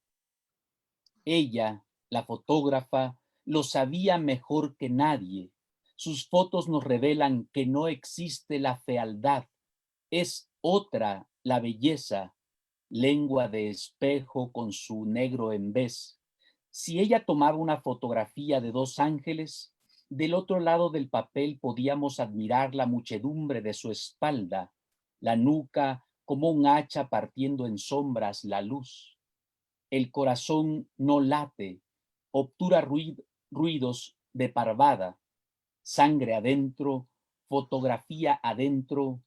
Ella, la fotógrafa, lo sabía mejor que nadie. Sus fotos nos revelan que no existe la fealdad, es otra la belleza, lengua de espejo con su negro embés. Si ella tomaba una fotografía de dos ángeles, del otro lado del papel podíamos admirar la muchedumbre de su espalda, la nuca como un hacha partiendo en sombras la luz. El corazón no late, obtura ruidos de parvada, sangre adentro, fotografía adentro,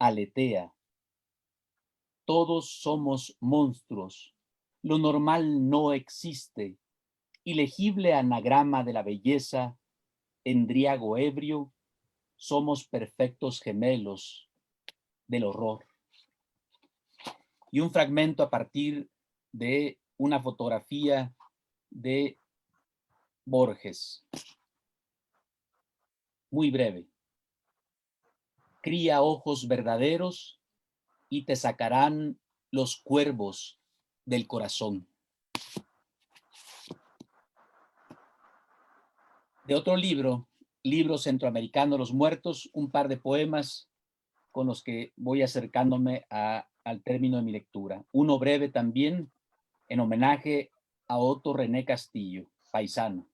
aletea. Todos somos monstruos. Lo normal no existe. Ilegible anagrama de la belleza, endriago ebrio, somos perfectos gemelos del horror. Y un fragmento a partir de una fotografía de Borges. Muy breve. Cría ojos verdaderos y te sacarán los cuervos del corazón. De otro libro, Libro Centroamericano de los Muertos, un par de poemas con los que voy acercándome al término de mi lectura. Uno breve también, en homenaje a Otto René Castillo, paisano.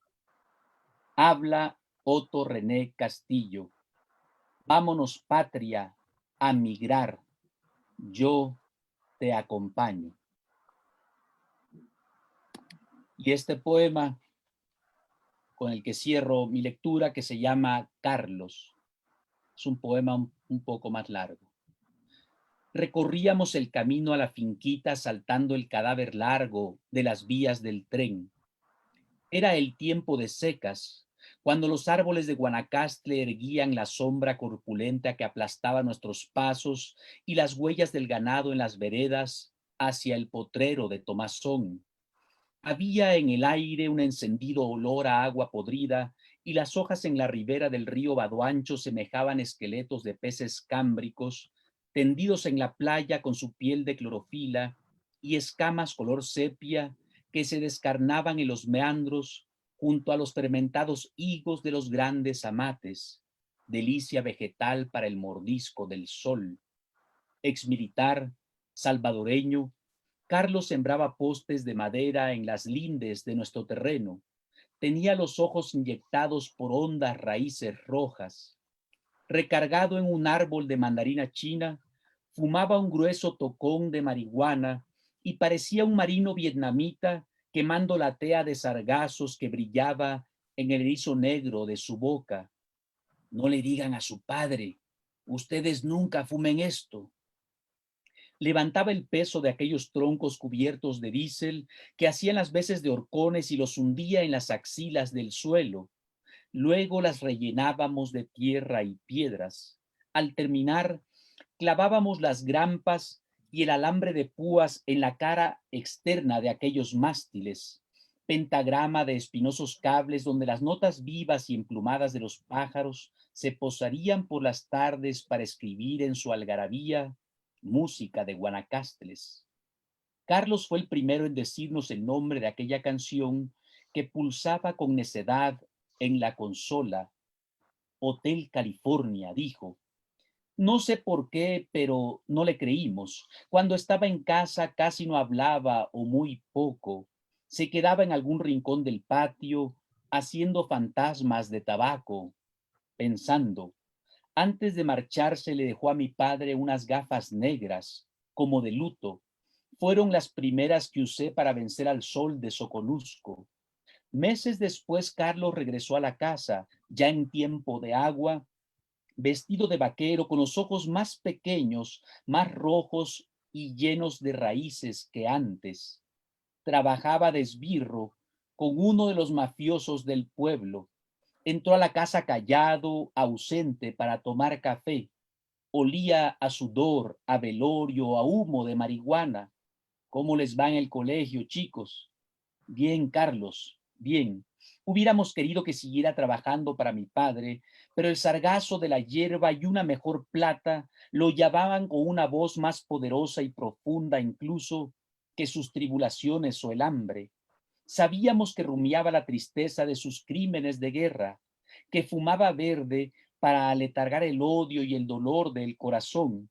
Habla Otto René Castillo. Vámonos, patria, a migrar. Yo te acompaño. Y este poema con el que cierro mi lectura, que se llama Carlos, es un poema un poco más largo. Recorríamos el camino a la finquita saltando el cadáver largo de las vías del tren. Era el tiempo de secas, cuando los árboles de Guanacaste erguían la sombra corpulenta que aplastaba nuestros pasos y las huellas del ganado en las veredas hacia el potrero de Tomazón. Había en el aire un encendido olor a agua podrida y las hojas en la ribera del río Badoancho semejaban esqueletos de peces cámbricos tendidos en la playa con su piel de clorofila y escamas color sepia que se descarnaban en los meandros junto a los fermentados higos de los grandes amates, delicia vegetal para el mordisco del sol. Exmilitar, salvadoreño, Carlos sembraba postes de madera en las lindes de nuestro terreno. Tenía los ojos inyectados por hondas raíces rojas. Recargado en un árbol de mandarina china, fumaba un grueso tocón de marihuana y parecía un marino vietnamita quemando la tea de sargazos que brillaba en el erizo negro de su boca, No le digan a su padre, ustedes nunca fumen esto. Levantaba el peso de aquellos troncos cubiertos de diésel que hacían las veces de horcones y los hundía en las axilas del suelo. Luego las rellenábamos de tierra y piedras. Al terminar, clavábamos las grampas y el alambre de púas en la cara externa de aquellos mástiles, pentagrama de espinosos cables donde las notas vivas y emplumadas de los pájaros se posarían por las tardes para escribir en su algarabía música de Guanacastles. Carlos fue el primero en decirnos el nombre de aquella canción que pulsaba con necedad en la consola. Hotel California, dijo. No sé por qué, pero no le creímos. Cuando estaba en casa casi no hablaba o muy poco. Se quedaba en algún rincón del patio haciendo fantasmas de tabaco, pensando. Antes de marcharse le dejó a mi padre unas gafas negras, como de luto. Fueron las primeras que usé para vencer al sol de Soconusco. Meses después, Carlos regresó a la casa, ya en tiempo de agua, vestido de vaquero, con los ojos más pequeños, más rojos y llenos de raíces que antes. Trabajaba de esbirro con uno de los mafiosos del pueblo. Entró a la casa callado, ausente, para tomar café. Olía a sudor, a velorio, a humo de marihuana. ¿Cómo les va en el colegio, chicos? Bien, Carlos, bien. Hubiéramos querido que siguiera trabajando para mi padre, pero el sargazo de la hierba y una mejor plata lo llamaban con una voz más poderosa y profunda incluso que sus tribulaciones o el hambre. Sabíamos que rumiaba la tristeza de sus crímenes de guerra, que fumaba verde para aletargar el odio y el dolor del corazón.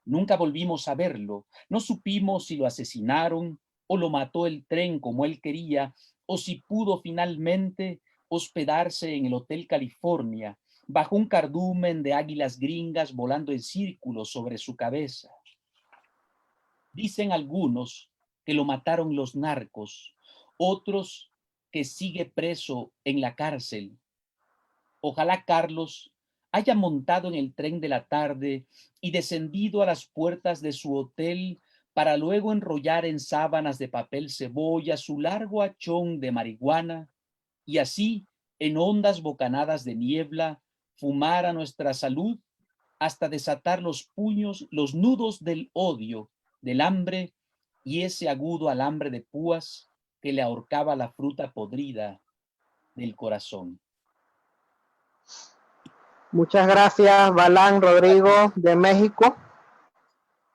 Nunca volvimos a verlo. No supimos si lo asesinaron o lo mató el tren como él quería, o si pudo finalmente hospedarse en el Hotel California, bajo un cardumen de águilas gringas volando en círculos sobre su cabeza. Dicen algunos que lo mataron los narcos, otros que sigue preso en la cárcel. Ojalá Carlos haya montado en el tren de la tarde y descendido a las puertas de su hotel para luego enrollar en sábanas de papel cebolla su largo hachón de marihuana y así, en hondas bocanadas de niebla, fumar a nuestra salud hasta desatar los puños, los nudos del odio, del hambre y ese agudo alambre de púas que le ahorcaba la fruta podrida del corazón. Muchas gracias, Balán Rodrigo de México.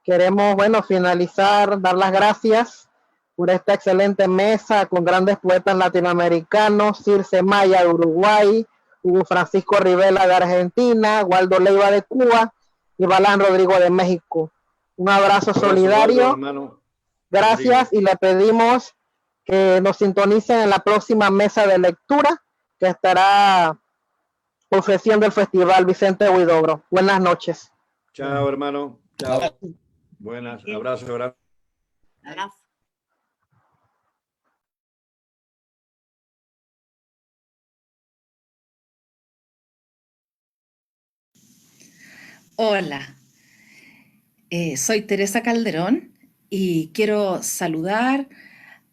Queremos, finalizar, dar las gracias por esta excelente mesa con grandes poetas latinoamericanos, Circe Maya de Uruguay, Hugo Francisco Rivela de Argentina, Waldo Leiva de Cuba y Balán Rodrigo de México. Un abrazo solidario. Waldo, gracias y le pedimos que nos sintonicen en la próxima mesa de lectura que estará ofreciendo el Festival Vicente Huidobro. Buenas noches. Chao, hermano. Chao. Buenas. Abrazo. Abrazo. Hola, soy Teresa Calderón y quiero saludar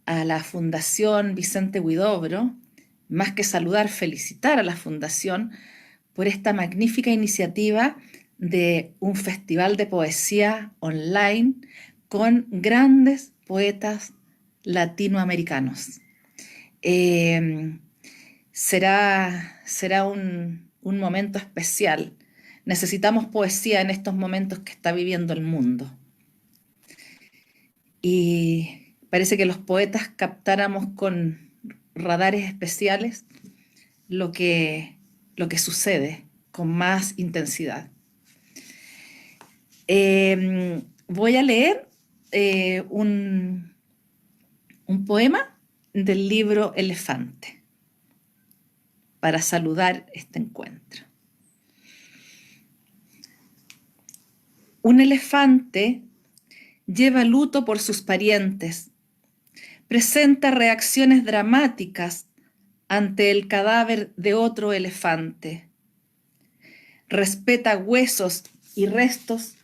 a la Fundación Vicente Huidobro, más que saludar, felicitar a la Fundación por esta magnífica iniciativa de un festival de poesía online con grandes poetas latinoamericanos. Será un momento especial. Necesitamos poesía en estos momentos que está viviendo el mundo. Y parece que los poetas captáramos con radares especiales lo que sucede con más intensidad. Voy a leer un poema del libro Elefante para saludar este encuentro. Un elefante lleva luto por sus parientes, presenta reacciones dramáticas ante el cadáver de otro elefante. respeta huesos y restos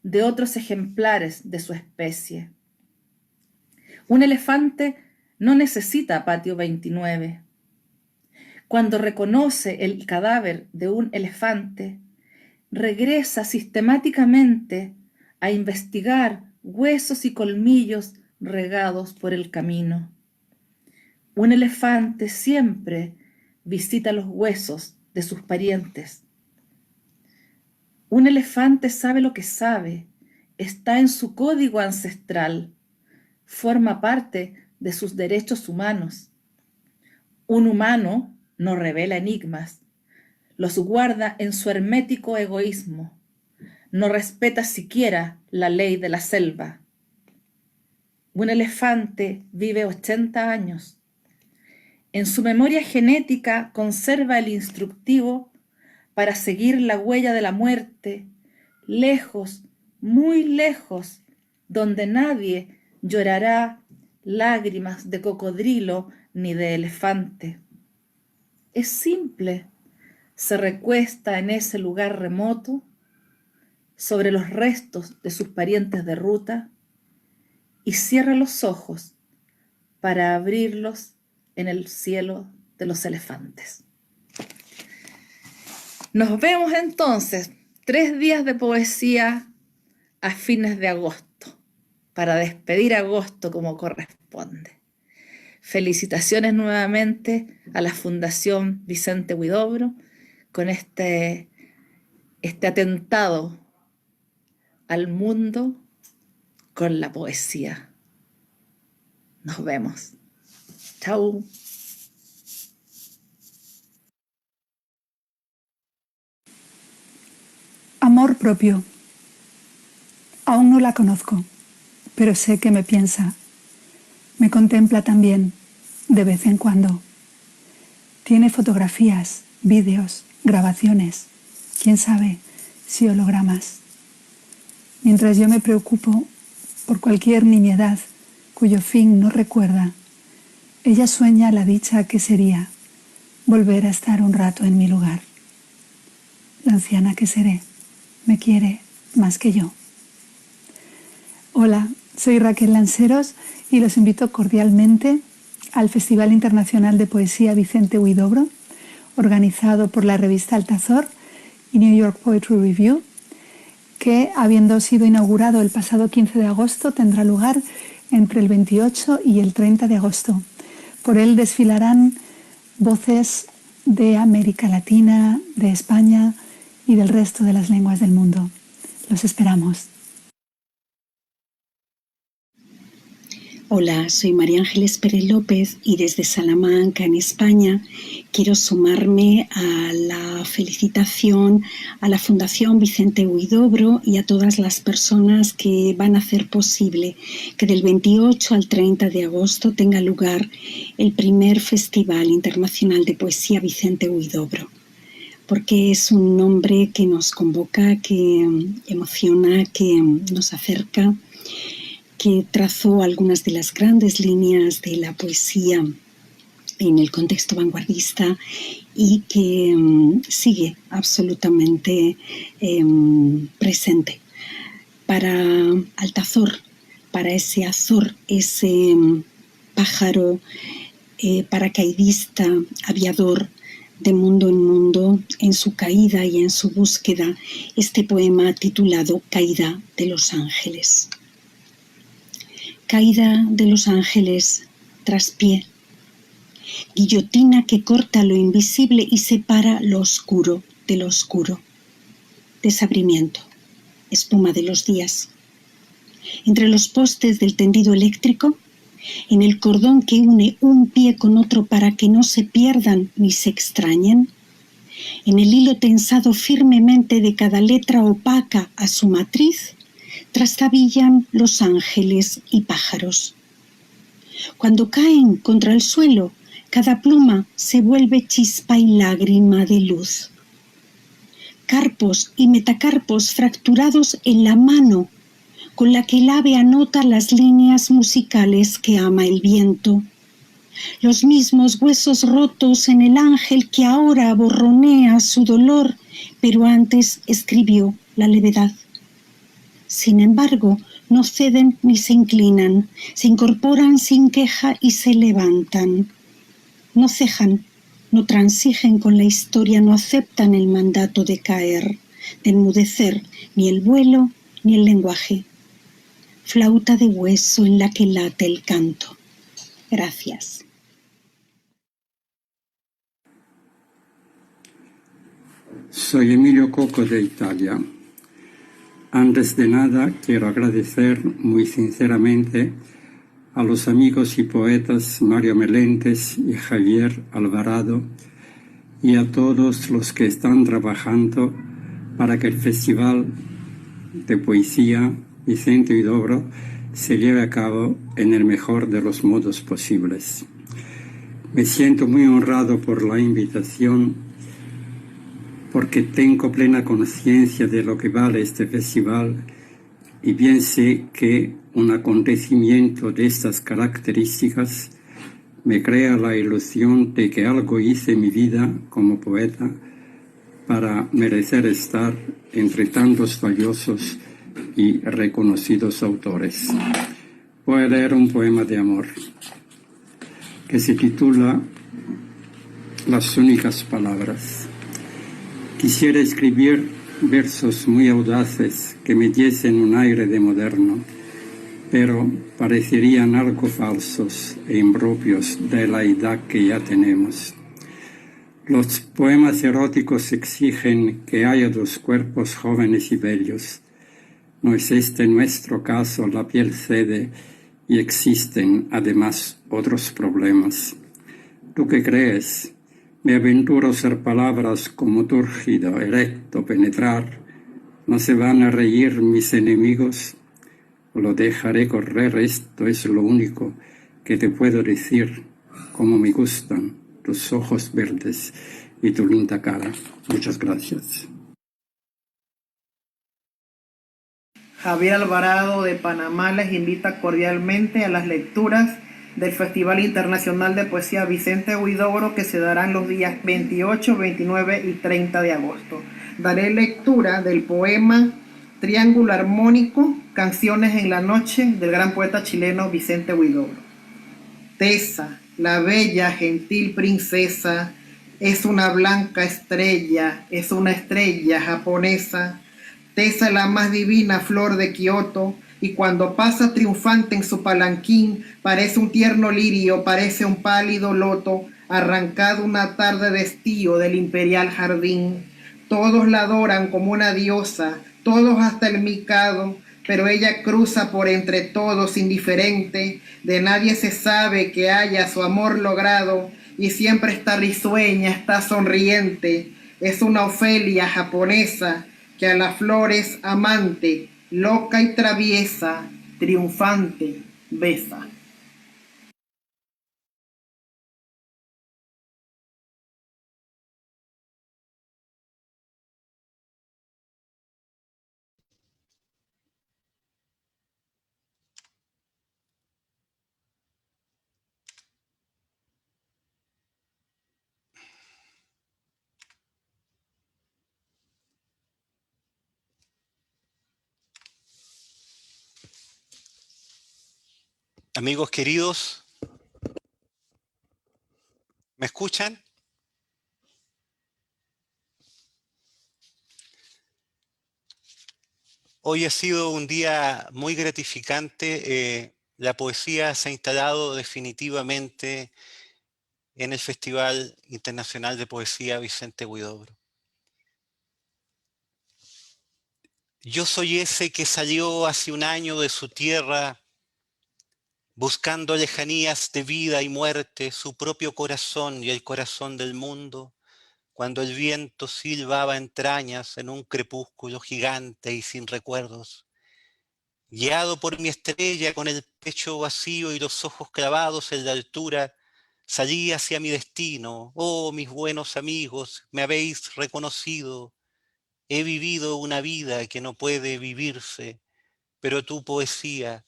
de otros ejemplares de su especie. Un elefante no necesita patio 29. Cuando reconoce el cadáver de un elefante, regresa sistemáticamente a investigar huesos y colmillos regados por el camino. Un elefante siempre visita los huesos de sus parientes. Un elefante sabe lo que sabe, está en su código ancestral, forma parte de sus derechos humanos. Un humano no revela enigmas, los guarda en su hermético egoísmo, no respeta siquiera la ley de la selva. Un elefante vive 80 años. En su memoria genética conserva el instructivo para seguir la huella de la muerte, lejos, muy lejos, donde nadie llorará lágrimas de cocodrilo ni de elefante. Es simple, se recuesta en ese lugar remoto, sobre los restos de sus parientes de ruta, y cierra los ojos para abrirlos en el cielo de los elefantes. Nos vemos entonces 3 días de poesía a fines de agosto, para despedir agosto como corresponde. Felicitaciones nuevamente a la Fundación Vicente Huidobro con este atentado al mundo con la poesía. Nos vemos. Chau. Amor propio. Aún no la conozco, pero sé que me piensa. Me contempla también, de vez en cuando. Tiene fotografías, vídeos, grabaciones, quién sabe si hologramas. Mientras yo me preocupo por cualquier nimiedad cuyo fin no recuerda, ella sueña la dicha que sería volver a estar un rato en mi lugar. La anciana que seré me quiere más que yo. Hola, soy Raquel Lanceros y los invito cordialmente al Festival Internacional de Poesía Vicente Huidobro, organizado por la revista Altazor y New York Poetry Review, que, habiendo sido inaugurado el pasado 15 de agosto, tendrá lugar entre el 28 y el 30 de agosto. Por él desfilarán voces de América Latina, de España y del resto de las lenguas del mundo. Los esperamos. Hola, soy María Ángeles Pérez López y desde Salamanca, en España, quiero sumarme a la felicitación a la Fundación Vicente Huidobro y a todas las personas que van a hacer posible que del 28 al 30 de agosto tenga lugar el primer Festival Internacional de Poesía Vicente Huidobro, porque es un nombre que nos convoca, que emociona, que nos acerca, que trazó algunas de las grandes líneas de la poesía en el contexto vanguardista y que sigue absolutamente presente. Para Altazor, para ese azor, ese pájaro paracaidista, aviador, de mundo en mundo, en su caída y en su búsqueda, este poema titulado Caída de los Ángeles. Caída de los ángeles, traspié, guillotina que corta lo invisible y separa lo oscuro de lo oscuro. Desabrimiento, espuma de los días. Entre los postes del tendido eléctrico, en el cordón que une un pie con otro para que no se pierdan ni se extrañen, en el hilo tensado firmemente de cada letra opaca a su matriz, trastabillan los ángeles y pájaros. Cuando caen contra el suelo, cada pluma se vuelve chispa y lágrima de luz. Carpos y metacarpos fracturados en la mano con la que el ave anota las líneas musicales que ama el viento. los mismos huesos rotos en el ángel que ahora borronea su dolor, pero antes escribió la levedad. Sin embargo, no ceden ni se inclinan, se incorporan sin queja y se levantan. No cejan, no transigen con la historia, no aceptan el mandato de caer, de enmudecer ni el vuelo ni el lenguaje. Flauta de hueso en la que late el canto. Gracias. Soy Emilio Coco de Italia. Antes de nada, quiero agradecer muy sinceramente a los amigos y poetas Mario Melentes y Javier Alvarado y a todos los que están trabajando para que el Festival de Poesía Vicente Huidobro se lleve a cabo en el mejor de los modos posibles. Me siento muy honrado por la invitación porque tengo plena conciencia de lo que vale este festival y bien sé que un acontecimiento de estas características me crea la ilusión de que algo hice en mi vida como poeta para merecer estar entre tantos valiosos y reconocidos autores. Voy a leer un poema de amor que se titula Las únicas palabras. Quisiera escribir versos muy audaces que me diesen un aire de moderno, pero parecerían algo falsos e impropios de la edad que ya tenemos. Los poemas eróticos exigen que haya dos cuerpos jóvenes y bellos. No es este nuestro caso, la piel cede y existen además otros problemas. ¿Tú qué crees? Me aventuro ser palabras como túrgido, erecto, penetrar. ¿No se van a reír mis enemigos? Lo dejaré correr, esto es lo único que te puedo decir. Como me gustan tus ojos verdes y tu linda cara. Muchas gracias. Javier Alvarado de Panamá les invita cordialmente a las lecturas del Festival Internacional de Poesía Vicente Huidobro que se darán los días 28, 29 y 30 de agosto. Daré lectura del poema Triángulo Armónico, Canciones en la Noche, del gran poeta chileno Vicente Huidobro. Tesa, la bella, gentil princesa, es una blanca estrella, es una estrella japonesa. Tesa, la más divina flor de Kioto, y cuando pasa triunfante en su palanquín, parece un tierno lirio, parece un pálido loto, arrancado una tarde de estío del imperial jardín. Todos la adoran como una diosa, todos hasta el Mikado, pero ella cruza por entre todos indiferente, de nadie se sabe que haya su amor logrado, y siempre está risueña, está sonriente. Es una Ofelia japonesa, que a las flores amante, loca y traviesa, triunfante, besa. Amigos queridos, ¿me escuchan? Hoy ha sido un día muy gratificante. La poesía se ha instalado definitivamente en el Festival Internacional de Poesía Vicente Huidobro. Yo soy ese que salió hace un año de su tierra buscando lejanías de vida y muerte, su propio corazón y el corazón del mundo, cuando el viento silbaba entrañas en un crepúsculo gigante y sin recuerdos. Guiado por mi estrella, con el pecho vacío y los ojos clavados en la altura, salí hacia mi destino. Oh, mis buenos amigos, me habéis reconocido. He vivido una vida que no puede vivirse, pero tu poesía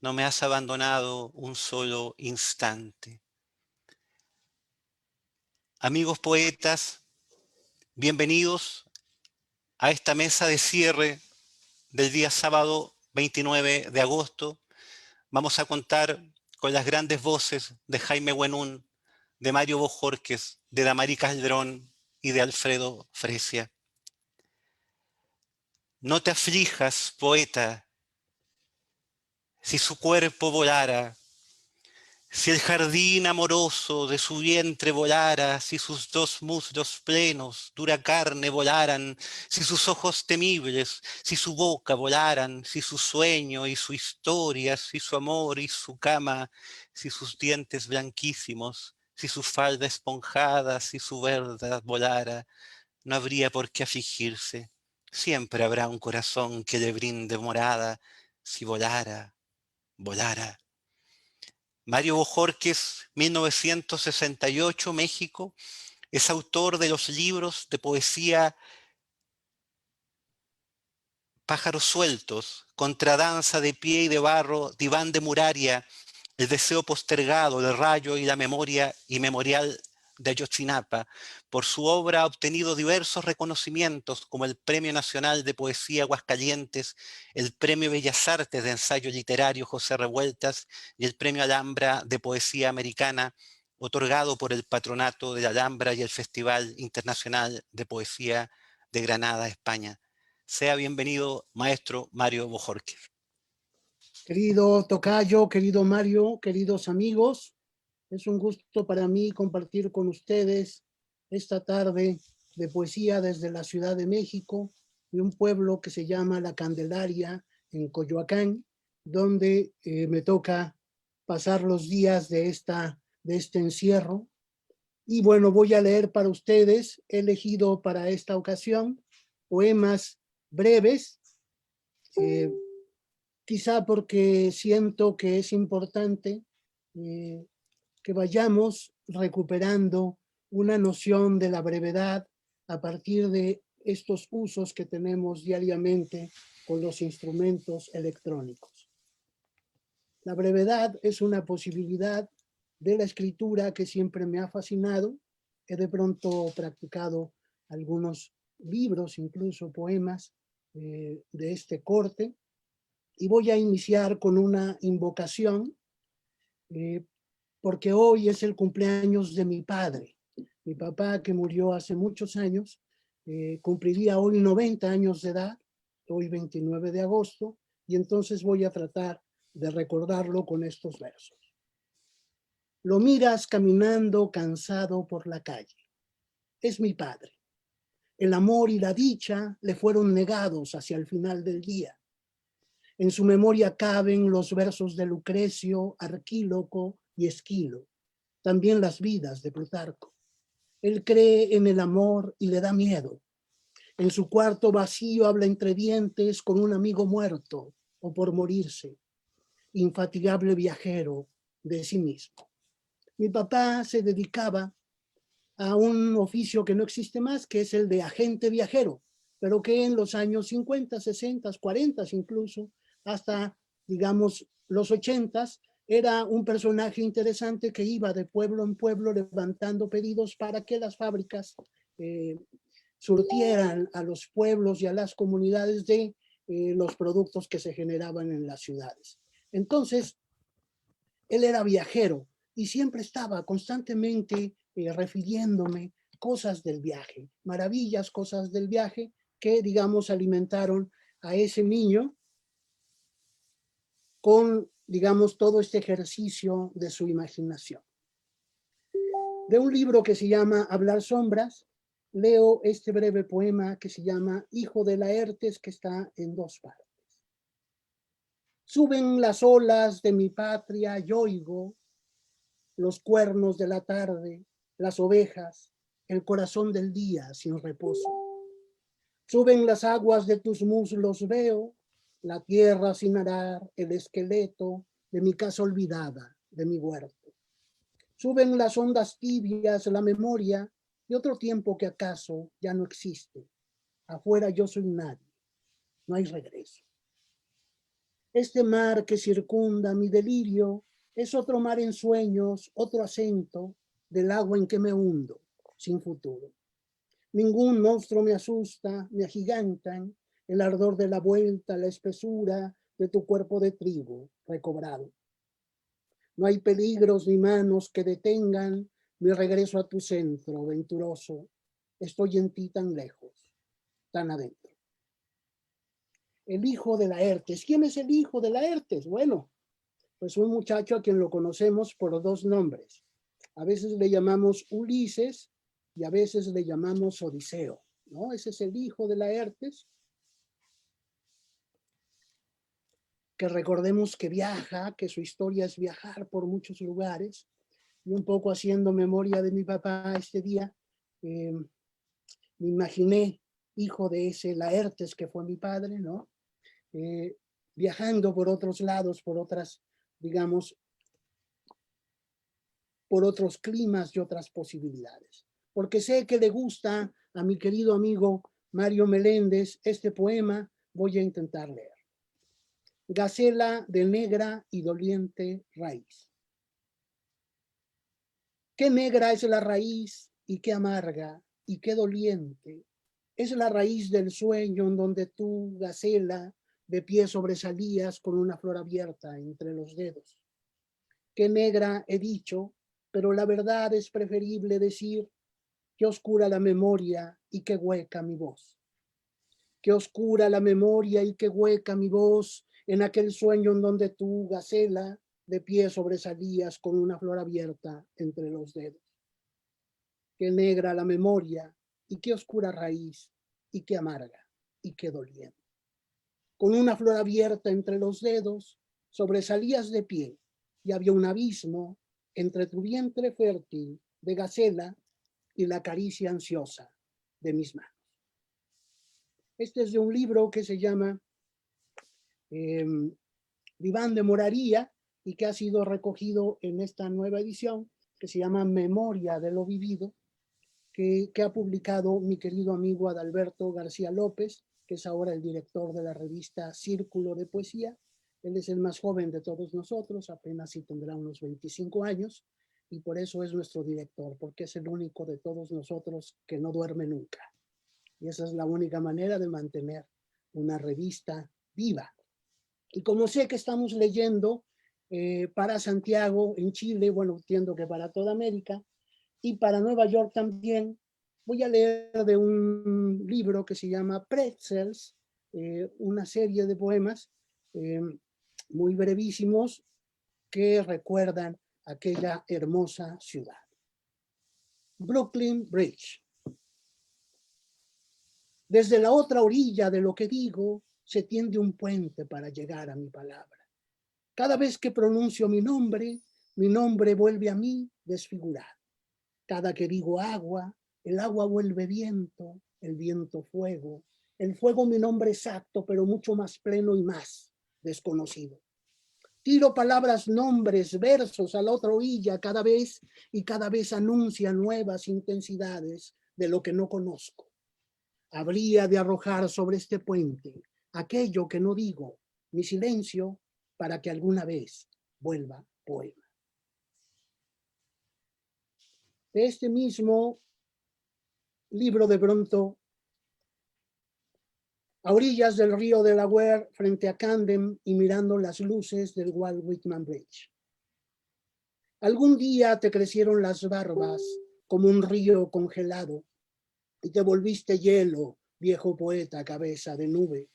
no me has abandonado un solo instante. Amigos poetas, bienvenidos a esta mesa de cierre del día sábado 29 de agosto. Vamos a contar con las grandes voces de Jaime Buenún, de Mario Bojorquez, de Damari Calderón y de Alfredo Fresia. No te aflijas, poeta, si su cuerpo volara, si el jardín amoroso de su vientre volara, si sus dos muslos plenos, dura carne volaran, si sus ojos temibles, si su boca volaran, si su sueño y su historia, si su amor y su cama, si sus dientes blanquísimos, si su falda esponjada, si su verdad volara, no habría por qué afligirse. Siempre habrá un corazón que le brinde morada, si volara, volara. Mario Bojorquez, 1968, México, es autor de los libros de poesía Pájaros sueltos, Contradanza de pie y de barro, Diván de muraria, El deseo postergado, El rayo y la memoria y Memorial de Ayotzinapa. Por su obra ha obtenido diversos reconocimientos como el Premio Nacional de Poesía Aguascalientes, el Premio Bellas Artes de Ensayo Literario José Revueltas y el Premio Alhambra de Poesía Americana, otorgado por el Patronato de la Alhambra y el Festival Internacional de Poesía de Granada, España. Sea bienvenido, maestro Mario Bojorquez. Querido tocayo, querido Mario, queridos amigos, es un gusto para mí compartir con ustedes esta tarde de poesía desde la Ciudad de México, de un pueblo que se llama La Candelaria, en Coyoacán, donde me toca pasar los días de este encierro. Y bueno, voy a leer para ustedes, he elegido para esta ocasión poemas breves, quizá porque siento que es importante que vayamos recuperando una noción de la brevedad a partir de estos usos que tenemos diariamente con los instrumentos electrónicos. La brevedad es una posibilidad de la escritura que siempre me ha fascinado. He de pronto practicado algunos libros, incluso poemas de este corte, y voy a iniciar con una invocación porque hoy es el cumpleaños de mi padre. Mi papá, que murió hace muchos años, cumpliría hoy 90 años de edad, hoy 29 de agosto, y entonces voy a tratar de recordarlo con estos versos. Lo miras caminando cansado por la calle. Es mi padre. El amor y la dicha le fueron negados hacia el final del día. En su memoria caben los versos de Lucrecio, Arquíloco y Esquilo, también las vidas de Plutarco. Él cree en el amor y le da miedo. En su cuarto vacío habla entre dientes con un amigo muerto o por morirse, infatigable viajero de sí mismo. Mi papá se dedicaba a un oficio que no existe más, que es el de agente viajero, pero que en los años 50, 60, 40 incluso, hasta, digamos, los 80, era un personaje interesante que iba de pueblo en pueblo levantando pedidos para que las fábricas surtieran a los pueblos y a las comunidades de los productos que se generaban en las ciudades. Entonces, él era viajero y siempre estaba constantemente refiriéndome cosas del viaje, maravillas, cosas del viaje que, digamos, alimentaron a ese niño con, digamos, todo este ejercicio de su imaginación. De un libro que se llama Hablar sombras, leo este breve poema que se llama Hijo de Laertes, que está en 2 partes. Suben las olas de mi patria y oigo los cuernos de la tarde, las ovejas, el corazón del día sin reposo. Suben las aguas de tus muslos, veo la tierra sin arar, el esqueleto de mi casa olvidada, de mi huerto. Suben las ondas tibias, la memoria de otro tiempo que acaso ya no existe. Afuera yo soy nadie, no hay regreso. Este mar que circunda mi delirio es otro mar en sueños, otro acento del agua en que me hundo. sin futuro. Ningún monstruo me asusta, me agigantan, el ardor de la vuelta, la espesura de tu cuerpo de trigo recobrado. No hay peligros ni manos que detengan mi regreso a tu centro venturoso. Estoy en ti tan lejos, tan adentro. El hijo de Laertes. ¿Quién es el hijo de Laertes? Bueno, pues un muchacho a quien lo conocemos por dos nombres. A veces le llamamos Ulises y a veces le llamamos Odiseo, ¿no? Ese es el hijo de Laertes, que recordemos que viaja, que su historia es viajar por muchos lugares. Y un poco haciendo memoria de mi papá este día, me imaginé hijo de ese Laertes que fue mi padre, ¿no? Viajando por otros lados, por otras, digamos, por otros climas y otras posibilidades. Porque sé que le gusta a mi querido amigo Mario Meléndez este poema, voy a intentar leer. Gacela de negra y doliente raíz. Qué negra es la raíz y qué amarga y qué doliente. Es la raíz del sueño en donde tú, gacela, de pie sobresalías con una flor abierta entre los dedos. Qué negra he dicho, pero la verdad es preferible decir qué oscura la memoria y qué hueca mi voz. Qué oscura la memoria y qué hueca mi voz en aquel sueño en donde tú, gacela, de pie sobresalías con una flor abierta entre los dedos. Qué negra la memoria y qué oscura raíz y qué amarga y qué doliente. Con una flor abierta entre los dedos, sobresalías de pie y había un abismo entre tu vientre fértil de gacela y la caricia ansiosa de mis manos. Este es de un libro que se llama Diván de Moraría y que ha sido recogido en esta nueva edición que se llama Memoria de lo Vivido, que ha publicado mi querido amigo Adalberto García López, que es ahora el director de la revista Círculo de Poesía. Él es el más joven de todos nosotros, apenas si tendrá unos 25 años, y por eso es nuestro director, porque es el único de todos nosotros que no duerme nunca. Y esa es la única manera de mantener una revista viva. Y como sé que estamos leyendo para Santiago, en Chile, bueno, entiendo que para toda América, y para Nueva York también, voy a leer de un libro que se llama Pretzels, una serie de poemas muy brevísimos que recuerdan aquella hermosa ciudad. Brooklyn Bridge. Desde la otra orilla de lo que digo, se tiende un puente para llegar a mi palabra. Cada vez que pronuncio mi nombre vuelve a mí desfigurado. Cada que digo agua, el agua vuelve viento, el viento fuego, el fuego mi nombre exacto, pero mucho más pleno y más desconocido. Tiro palabras, nombres, versos a la otra orilla cada vez y cada vez anuncia nuevas intensidades de lo que no conozco. Habría de arrojar sobre este puente aquello que no digo, mi silencio, para que alguna vez vuelva poema. De este mismo libro de pronto, a orillas del río Delaware, frente a Camden y mirando las luces del Walt Whitman Bridge. Algún día te crecieron las barbas como un río congelado y te volviste hielo, viejo poeta, cabeza de nube.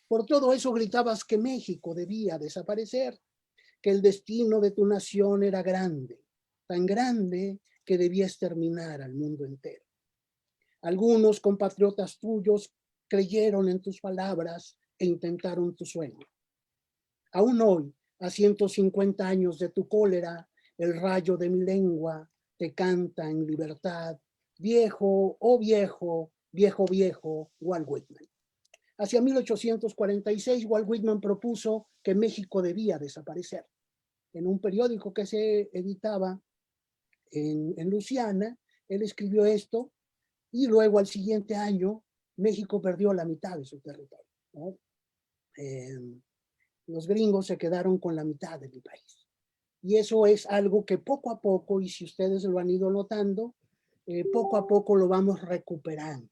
Por todo eso gritabas que México debía desaparecer, que el destino de tu nación era grande, tan grande que debía exterminar al mundo entero. Algunos compatriotas tuyos creyeron en tus palabras e intentaron tu sueño. Aún hoy, a 150 años de tu cólera, el rayo de mi lengua te canta en libertad. Viejo, oh viejo, viejo, viejo, Walt Whitman. Hacia 1846, Walt Whitman propuso que México debía desaparecer. En un periódico que se editaba en Luisiana, él escribió esto y luego al siguiente año México perdió la mitad de su territorio, ¿no? Los gringos se quedaron con la mitad de mi país. Y eso es algo que poco a poco, y si ustedes lo han ido notando, poco a poco lo vamos recuperando.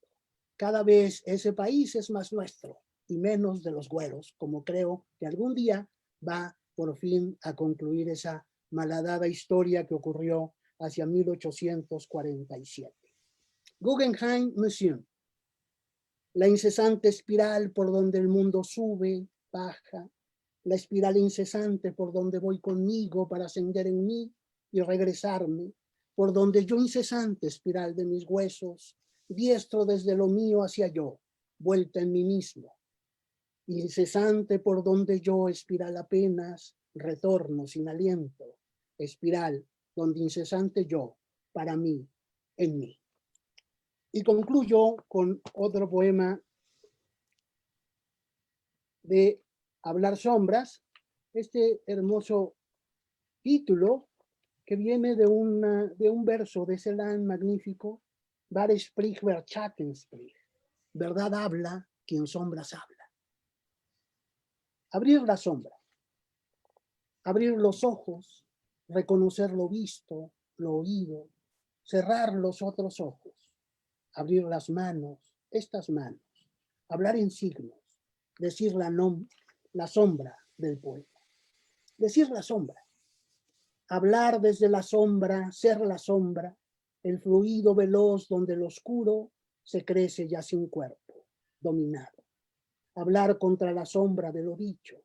Cada vez ese país es más nuestro y menos de los güeros, como creo que algún día va por fin a concluir esa malhadada historia que ocurrió hacia 1847. Guggenheim Museum. La incesante espiral por donde el mundo sube, baja, la espiral incesante por donde voy conmigo para ascender en mí y regresarme, por donde yo incesante espiral de mis huesos, diestro desde lo mío hacia yo, vuelta en mí mismo, incesante por donde yo espiral apenas, retorno sin aliento, espiral donde incesante yo, para mí, en mí. Y concluyo con otro poema de Hablar sombras, este hermoso título que viene de un verso de Celan magnífico, Wahr spricht, wer Schatten spricht. Verdad habla quien sombras habla. Abrir la sombra, abrir los ojos, reconocer lo visto, lo oído, cerrar los otros ojos, abrir las manos, estas manos, hablar en signos, decir la sombra del poema, decir la sombra, hablar desde la sombra, ser la sombra, el fluido veloz donde lo oscuro se crece ya sin cuerpo, dominado. Hablar contra la sombra de lo dicho,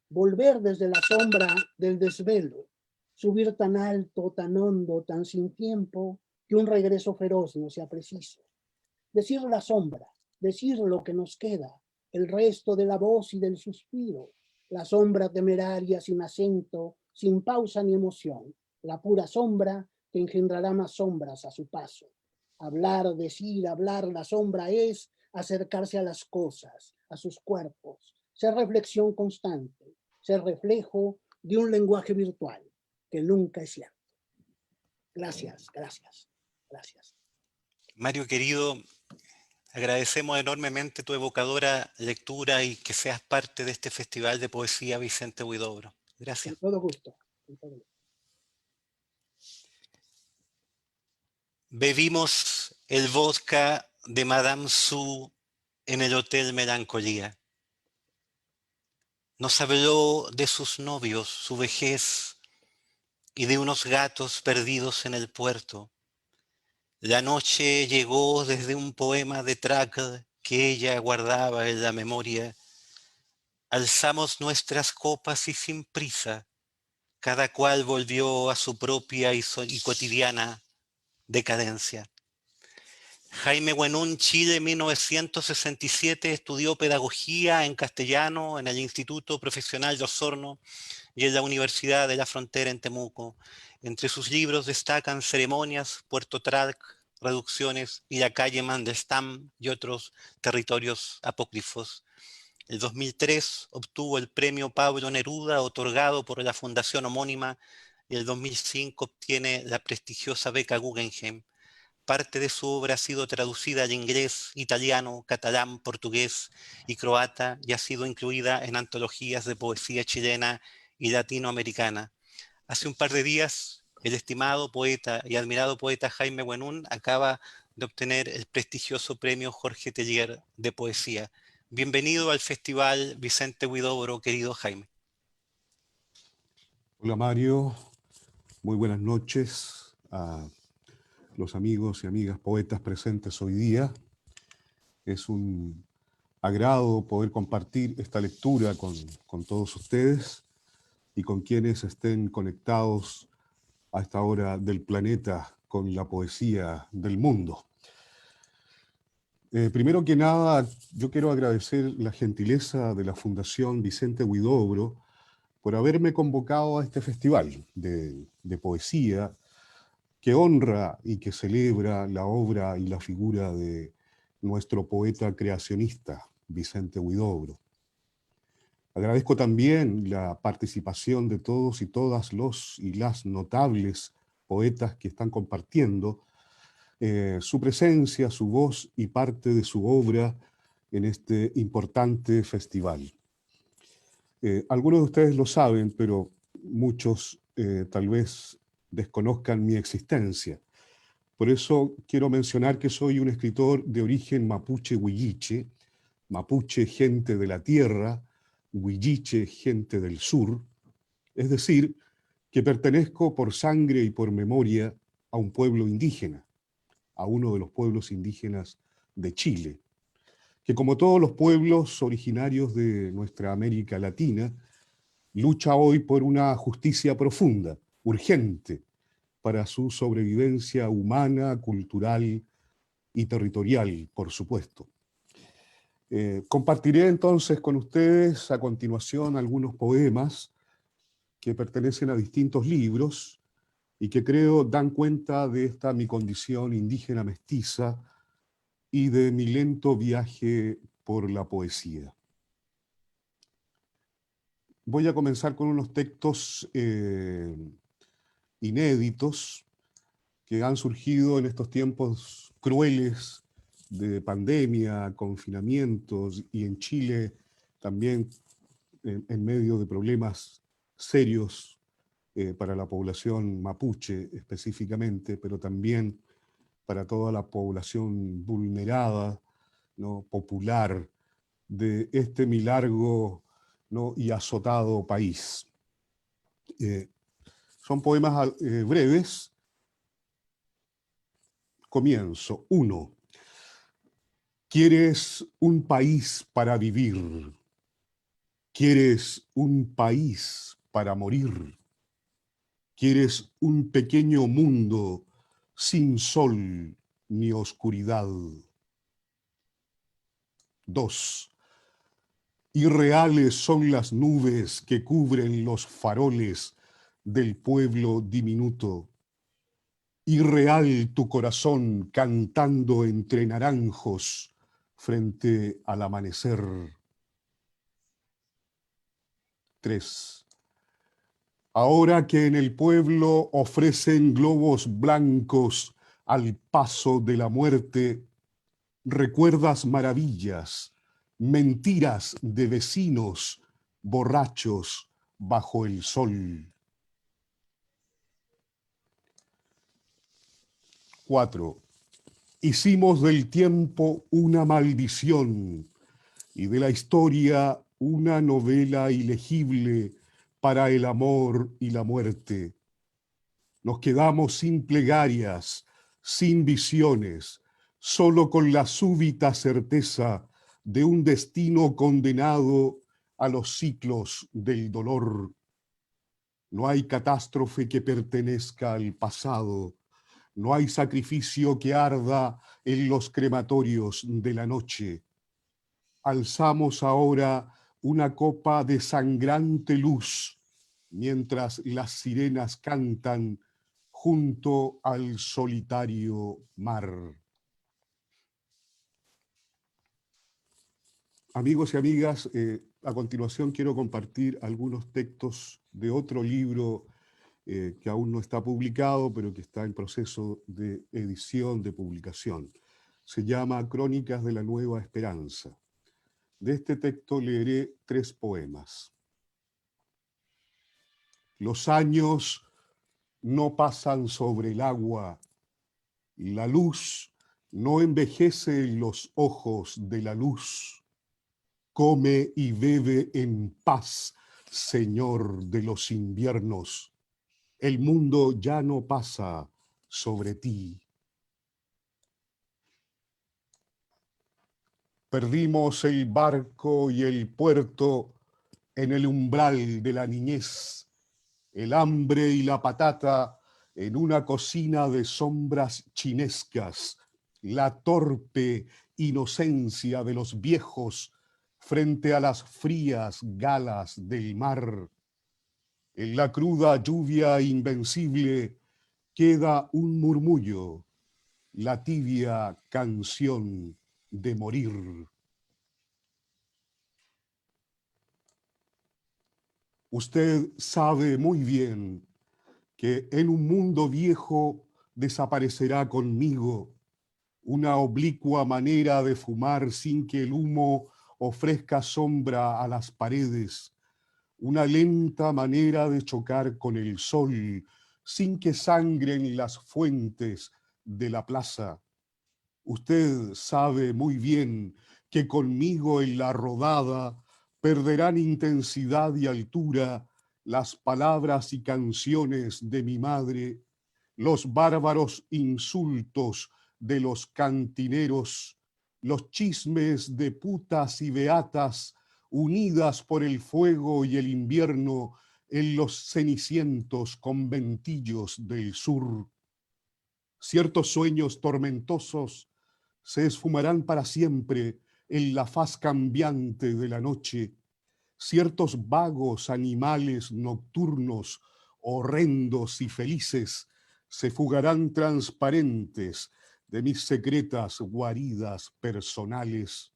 volver desde la sombra del desvelo, subir tan alto, tan hondo, tan sin tiempo, que un regreso feroz no sea preciso. Decir la sombra, decir lo que nos queda, el resto de la voz y del suspiro, la sombra temeraria sin acento, sin pausa ni emoción, la pura sombra que engendrará más sombras a su paso. Hablar, decir, hablar, la sombra es acercarse a las cosas, a sus cuerpos, ser reflexión constante, ser reflejo de un lenguaje virtual que nunca es cierto. Gracias, gracias, gracias. Mario querido, agradecemos enormemente tu evocadora lectura y que seas parte de este Festival de Poesía Vicente Huidobro. Gracias. Con todo gusto. Con todo gusto. Bebimos el vodka de Madame Sue en el Hotel Melancolía. Nos habló de sus novios, su vejez y de unos gatos perdidos en el puerto. La noche llegó desde un poema de Trakl que ella guardaba en la memoria. Alzamos nuestras copas y sin prisa, cada cual volvió a su propia y cotidiana decadencia. Jaime Buenún, Chile, 1967, estudió pedagogía en castellano en el Instituto Profesional de Osorno y en la Universidad de la Frontera en Temuco. Entre sus libros destacan Ceremonias, Puerto Trak, Reducciones y la calle Mandelstam y otros territorios apócrifos. En 2003 obtuvo el premio Pablo Neruda otorgado por la fundación homónima y en 2005 obtiene la prestigiosa beca Guggenheim. Parte de su obra ha sido traducida al inglés, italiano, catalán, portugués y croata y ha sido incluida en antologías de poesía chilena y latinoamericana. Hace un par de días, el estimado poeta y admirado poeta Jaime Buenún acaba de obtener el prestigioso premio Jorge Tellier de poesía. Bienvenido al Festival Vicente Huidobro, querido Jaime. Hola Mario, muy buenas noches a los amigos y amigas poetas presentes hoy día. Es un agrado poder compartir esta lectura con todos ustedes y con quienes estén conectados a esta hora del planeta con la poesía del mundo. Primero que nada, yo quiero agradecer la gentileza de la Fundación Vicente Huidobro por haberme convocado a este festival de poesía que honra y que celebra la obra y la figura de nuestro poeta creacionista, Vicente Huidobro. Agradezco también la participación de todos y todas los y las notables poetas que están compartiendo su presencia, su voz y parte de su obra en este importante festival. Algunos de ustedes lo saben, pero muchos tal vez desconozcan mi existencia, Por eso quiero mencionar que soy un escritor de origen mapuche huilliche, mapuche gente de la tierra, huilliche gente del sur, es decir, que pertenezco por sangre y por memoria a un pueblo indígena, a uno de los pueblos indígenas de Chile, que como todos los pueblos originarios de nuestra América Latina, lucha hoy por una justicia profunda, urgente, para su sobrevivencia humana, cultural y territorial, por supuesto. Compartiré entonces con ustedes a continuación algunos poemas que pertenecen a distintos libros y que creo dan cuenta de esta mi condición indígena mestiza y de mi lento viaje por la poesía. Voy a comenzar con unos textos inéditos que han surgido en estos tiempos crueles de pandemia, confinamientos y en Chile también en medio de problemas serios para la población mapuche específicamente, pero también para toda la población vulnerada, ¿no?, popular de este mi largo, ¿no?, y azotado país. Son poemas breves. Comienzo. 1. ¿Quieres un país para vivir? ¿Quieres un país para morir? ¿Quieres un pequeño mundo sin sol ni oscuridad? 2. Irreales son las nubes que cubren los faroles del pueblo diminuto. Irreal tu corazón cantando entre naranjos frente al amanecer. 3. Ahora que en el pueblo ofrecen globos blancos al paso de la muerte, recuerdas maravillas, mentiras de vecinos borrachos bajo el sol. 4. Hicimos del tiempo una maldición y de la historia una novela ilegible para el amor y la muerte. Nos quedamos sin plegarias, sin visiones, solo con la súbita certeza de un destino condenado a los ciclos del dolor. No hay catástrofe que pertenezca al pasado. No hay sacrificio que arda en los crematorios de la noche. Alzamos ahora una copa de sangrante luz, mientras las sirenas cantan junto al solitario mar. Amigos y amigas, a continuación quiero compartir algunos textos de otro libro que aún no está publicado, pero que está en proceso de edición, de publicación. Se llama Crónicas de la Nueva Esperanza. De este texto leeré 3 poemas. Los años no pasan sobre el agua, la luz no envejece en los ojos de la luz. Come y bebe en paz, Señor de los inviernos. El mundo ya no pasa sobre ti. Perdimos el barco y el puerto en el umbral de la niñez, el hambre y la patata en una cocina de sombras chinescas, la torpe inocencia de los viejos frente a las frías galas del mar. En la cruda lluvia invencible queda un murmullo, la tibia canción de morir. Usted sabe muy bien que en un mundo viejo desaparecerá conmigo una oblicua manera de fumar sin que el humo ofrezca sombra a las paredes, una lenta manera de chocar con el sol sin que sangren las fuentes de la plaza. Usted sabe muy bien que conmigo en la rodada perderán intensidad y altura las palabras y canciones de mi madre, los bárbaros insultos de los cantineros, los chismes de putas y beatas unidas por el fuego y el invierno en los cenicientos conventillos del sur. Ciertos sueños tormentosos se esfumarán para siempre en la faz cambiante de la noche. Ciertos vagos animales nocturnos, horrendos y felices, se fugarán transparentes de mis secretas guaridas personales.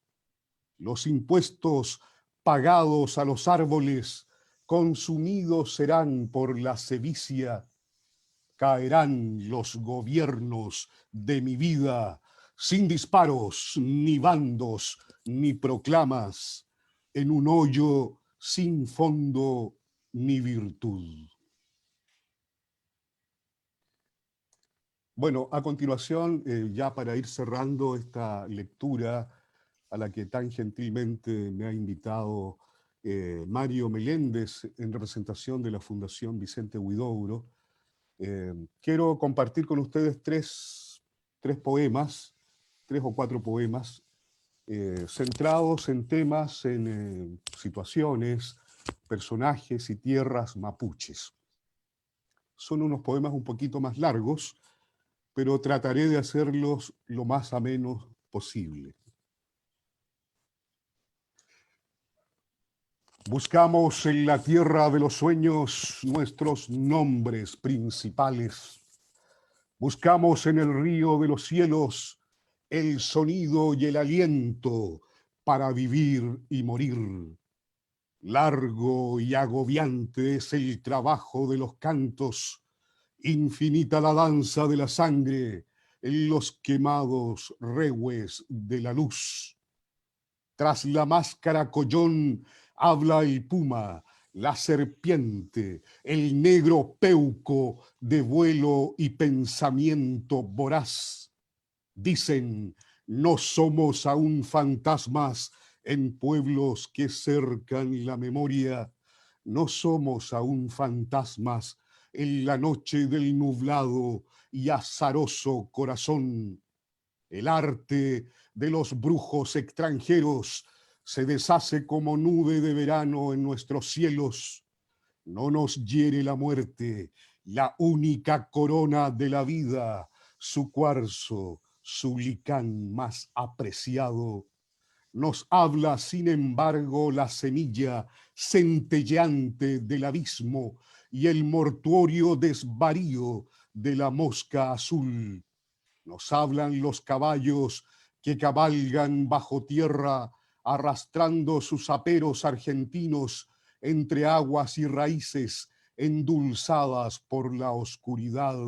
Los impuestos pagados a los árboles, consumidos serán por la sevicia. Caerán los gobiernos de mi vida sin disparos, ni bandos, ni proclamas, en un hoyo sin fondo ni virtud. Bueno, a continuación, ya para ir cerrando esta lectura a la que tan gentilmente me ha invitado Mario Meléndez en representación de la Fundación Vicente Huidobro, quiero compartir con ustedes tres poemas, 3 o 4 poemas, centrados en temas, en situaciones, personajes y tierras mapuches. Son unos poemas un poquito más largos, pero trataré de hacerlos lo más amenos posible. Buscamos en la tierra de los sueños nuestros nombres principales. Buscamos en el río de los cielos el sonido y el aliento para vivir y morir. Largo y agobiante es el trabajo de los cantos, infinita la danza de la sangre en los quemados rehues de la luz. Tras la máscara collón habla el puma, la serpiente, el negro peuco de vuelo y pensamiento voraz. Dicen, no somos aún fantasmas en pueblos que cercan la memoria, no somos aún fantasmas en la noche del nublado y azaroso corazón. El arte de los brujos extranjeros se deshace como nube de verano en nuestros cielos. No nos hiere la muerte, la única corona de la vida, su cuarzo, su licán más apreciado. Nos habla, sin embargo, la semilla centelleante del abismo y el mortuorio desvarío de la mosca azul. Nos hablan los caballos que cabalgan bajo tierra, arrastrando sus aperos argentinos entre aguas y raíces endulzadas por la oscuridad.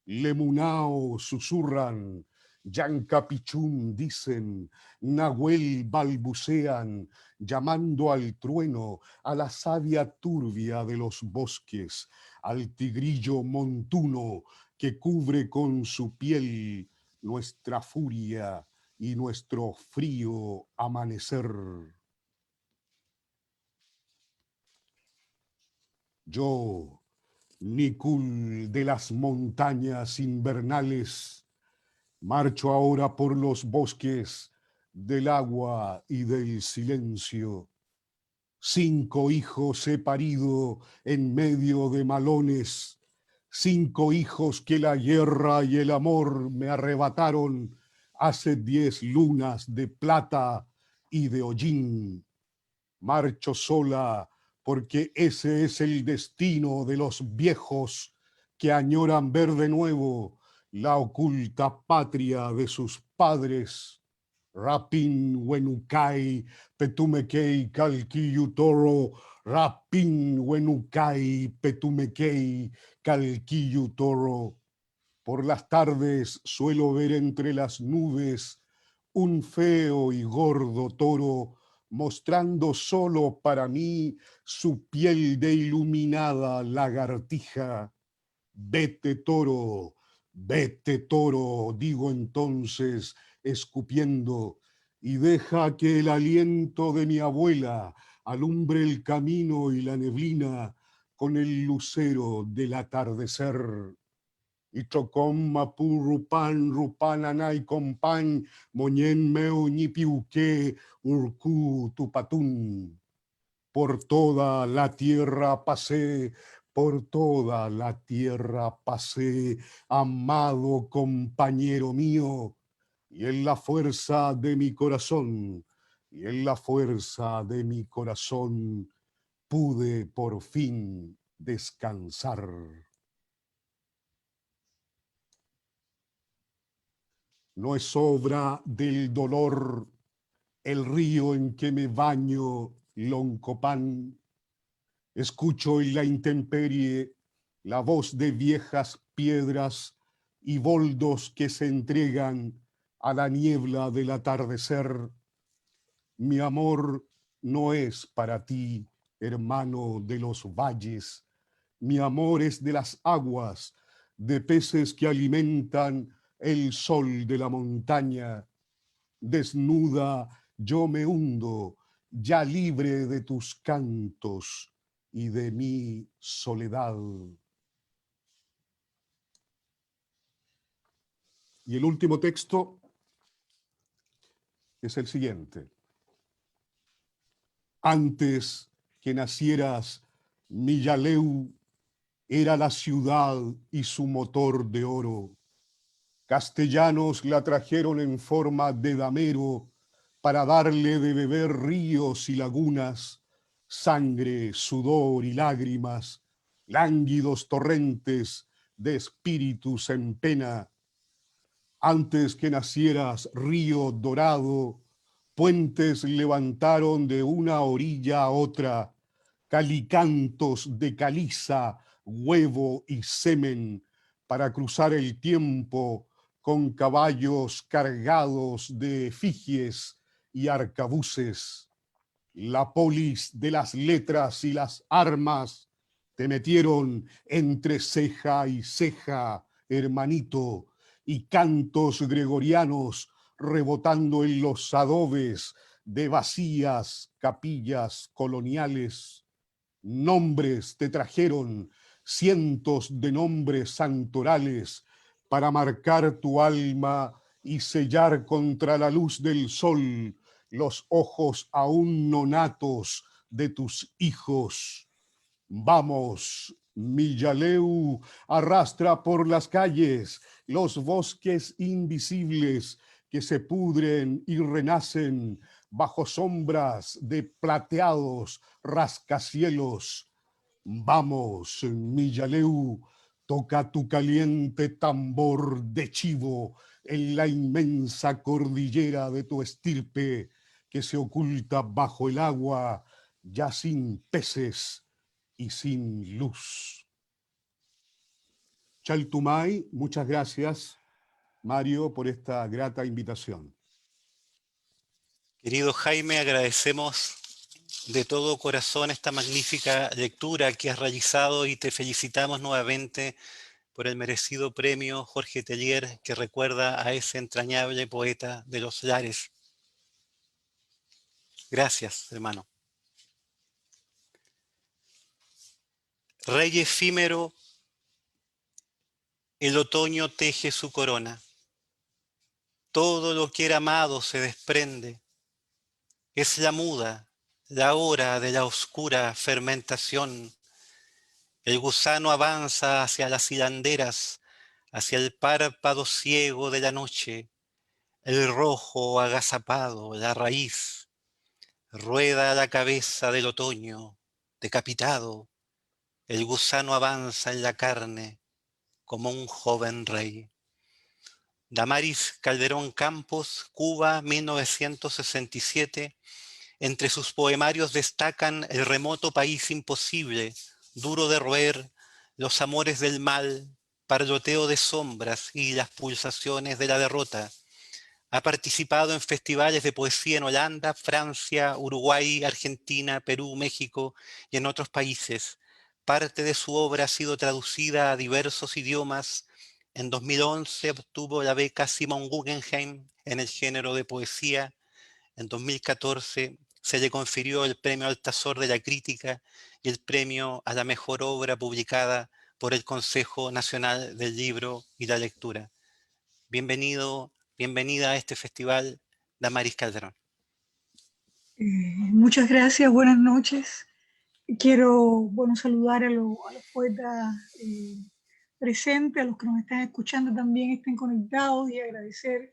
Lemunao susurran, Yancapichún dicen, Nahuel balbucean, llamando al trueno, a la savia turbia de los bosques, al tigrillo montuno que cubre con su piel nuestra furia y nuestro frío amanecer. Yo, Nicul de las montañas invernales, marcho ahora por los bosques del agua y del silencio. 5 hijos he parido en medio de malones, 5 hijos que la guerra y el amor me arrebataron hace 10 lunas de plata y de hollín. Marcho sola porque ese es el destino de los viejos que añoran ver de nuevo la oculta patria de sus padres. Rapin Wenukai, Petumekei, Calquillutoro, Rapin Wenukai, Petumekei, Calquillutoro. Por las tardes suelo ver entre las nubes un feo y gordo toro mostrando solo para mí su piel de iluminada lagartija. Vete, toro, Vete, toro, digo entonces, escupiendo, y deja que el aliento de mi abuela alumbre el camino y la neblina con el lucero del atardecer. Y chocón mapu rupan, rupananay compan, moñen meu ni piuque, urcu tupatún. Por toda la tierra pasé, por toda la tierra pasé, amado compañero mío, y en la fuerza de mi corazón, y en la fuerza de mi corazón, pude por fin descansar. No es obra del dolor el río en que me baño, Loncopan. Escucho en la intemperie la voz de viejas piedras y boldos que se entregan a la niebla del atardecer. Mi amor no es para ti, hermano de los valles. Mi amor es de las aguas, de peces que alimentan el sol de la montaña. Desnuda yo me hundo, ya libre de tus cantos y de mi soledad. Y el último texto es el siguiente. Antes que nacieras, Millaleu era la ciudad y su motor de oro. Castellanos la trajeron en forma de damero para darle de beber ríos y lagunas, sangre, sudor y lágrimas, lánguidos torrentes de espíritus en pena. Antes que nacieras, río dorado, puentes levantaron de una orilla a otra, calicantos de caliza, huevo y semen, para cruzar el tiempo con caballos cargados de efigies y arcabuces. La polis de las letras y las armas te metieron entre ceja y ceja, hermanito, y cantos gregorianos rebotando en los adobes de vacías capillas coloniales. Nombres te trajeron, cientos de nombres santorales, para marcar tu alma y sellar contra la luz del sol los ojos aún nonatos de tus hijos. Vamos, Millaleu, arrastra por las calles los bosques invisibles que se pudren y renacen bajo sombras de plateados rascacielos. Vamos, Millaleu, toca tu caliente tambor de chivo en la inmensa cordillera de tu estirpe que se oculta bajo el agua, ya sin peces y sin luz. Chaltumay, muchas gracias, Mario, por esta grata invitación. Querido Jaime, agradecemos de todo corazón esta magnífica lectura que has realizado y te felicitamos nuevamente por el merecido premio Jorge Teillier, que recuerda a ese entrañable poeta de los lares. Gracias, hermano. Rey efímero, el otoño teje su corona. Todo lo que era amado se desprende. Es la muda, la hora de la oscura fermentación. El gusano avanza hacia las hilanderas, hacia el párpado ciego de la noche. El rojo agazapado, la raíz. Rueda la cabeza del otoño, decapitado. El gusano avanza en la carne como un joven rey. Damaris Calderón Campos, Cuba, 1967. Entre sus poemarios destacan El remoto país imposible, Duro de roer, Los amores del mal, Parloteo de sombras y Las pulsaciones de la derrota. Ha participado en festivales de poesía en Holanda, Francia, Uruguay, Argentina, Perú, México y en otros países. Parte de su obra ha sido traducida a diversos idiomas En 2011 obtuvo la beca Simon Guggenheim en el género de poesía. En 2014 se le confirió el premio Altazor de la Crítica y el premio a la mejor obra publicada por el Consejo Nacional del Libro y la Lectura. Bienvenida a este festival, Damaris Calderón. Muchas gracias, buenas noches. Quiero saludar a los poetas presentes, a los que nos están escuchando también estén conectados, y agradecer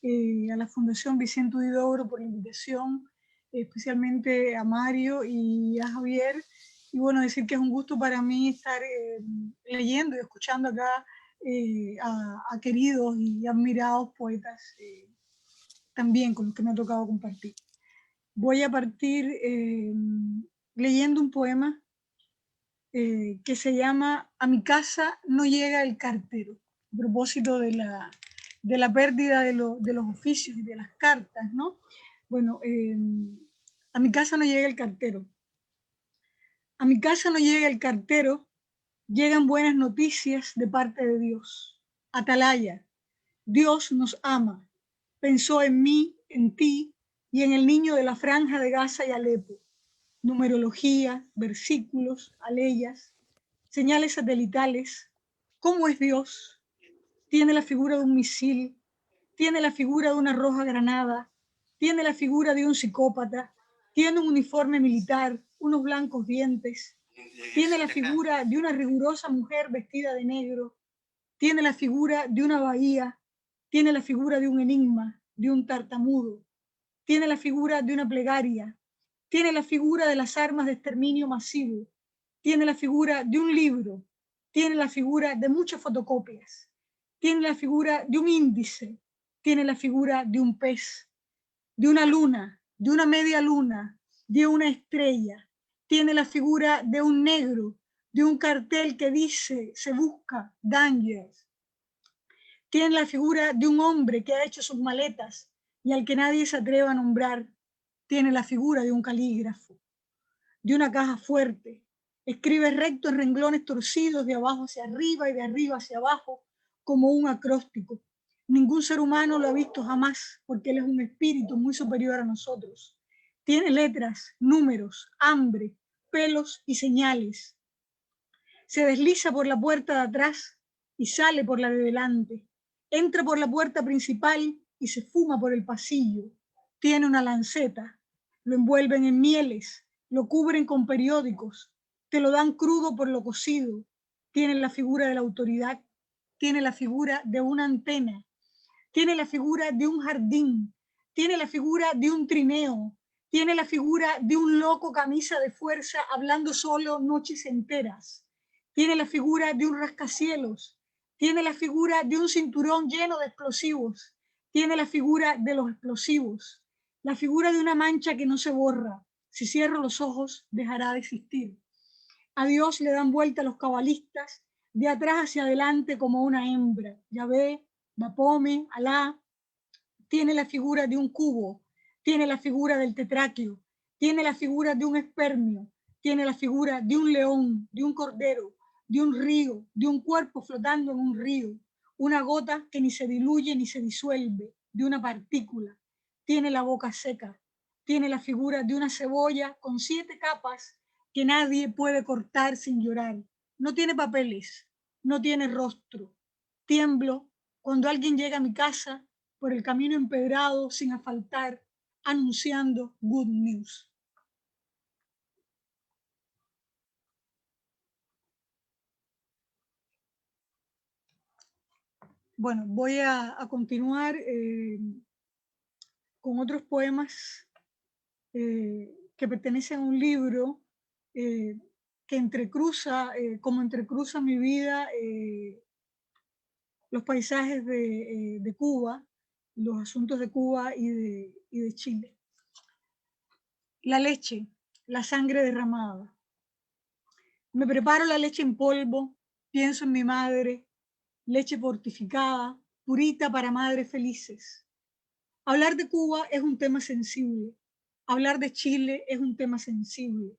a la Fundación Vicente Huidobro por la invitación, especialmente a Mario y a Javier. Y decir que es un gusto para mí estar leyendo y escuchando acá a queridos y admirados poetas también con los que me ha tocado compartir. Voy a partir leyendo un poema que se llama A mi casa no llega el cartero, a propósito de la pérdida de los oficios y de las cartas, ¿no? A mi casa no llega el cartero. A mi casa no llega el cartero, llegan buenas noticias de parte de Dios. Atalaya, Dios nos ama, pensó en mí, en ti y en el niño de la franja de Gaza y Alepo. Numerología, versículos, aleyas, señales satelitales. ¿Cómo es Dios? Tiene la figura de un misil, tiene la figura de una roja granada, tiene la figura de un psicópata, tiene un uniforme militar, unos blancos dientes, tiene la figura de una rigurosa mujer vestida de negro, tiene la figura de una bahía, tiene la figura de un enigma, de un tartamudo, tiene la figura de una plegaria, tiene la figura de las armas de exterminio masivo, tiene la figura de un libro, tiene la figura de muchas fotocopias, tiene la figura de un índice, tiene la figura de un pez, de una luna, de una media luna, de una estrella, tiene la figura de un negro, de un cartel que dice, se busca, Dangers. Tiene la figura de un hombre que ha hecho sus maletas y al que nadie se atreve a nombrar. Tiene la figura de un calígrafo, de una caja fuerte. Escribe recto en renglones torcidos de abajo hacia arriba y de arriba hacia abajo, como un acróstico. Ningún ser humano lo ha visto jamás, porque él es un espíritu muy superior a nosotros. Tiene letras, números, hambre, pelos y señales. Se desliza por la puerta de atrás y sale por la de delante. Entra por la puerta principal y se fuma por el pasillo. Tiene una lanceta. Lo envuelven en mieles, lo cubren con periódicos, te lo dan crudo por lo cocido. Tiene la figura de la autoridad, tiene la figura de una antena, tiene la figura de un jardín, tiene la figura de un trineo, tiene la figura de un loco camisa de fuerza hablando solo noches enteras, tiene la figura de un rascacielos, tiene la figura de un cinturón lleno de explosivos, tiene la figura de los explosivos, la figura de una mancha que no se borra. Si cierro los ojos, dejará de existir. A Dios le dan vuelta los cabalistas de atrás hacia adelante como una hembra. Yahvé, Bapome, Alá. Tiene la figura de un cubo, tiene la figura del tetráqueo, tiene la figura de un espermio, tiene la figura de un león, de un cordero, de un río, de un cuerpo flotando en un río, una gota que ni se diluye ni se disuelve, de una partícula. Tiene la boca seca, tiene la figura de una cebolla con 7 capas que nadie puede cortar sin llorar. No tiene papeles, no tiene rostro. Tiemblo cuando alguien llega a mi casa por el camino empedrado sin asfaltar, anunciando good news. Bueno, voy a continuar con otros poemas que pertenecen a un libro que entrecruza, como entrecruza mi vida, los paisajes de Cuba, los asuntos de Cuba y de Chile. La leche, la sangre derramada. Me preparo la leche en polvo, pienso en mi madre, leche fortificada, purita para madres felices. Hablar de Cuba es un tema sensible. Hablar de Chile es un tema sensible.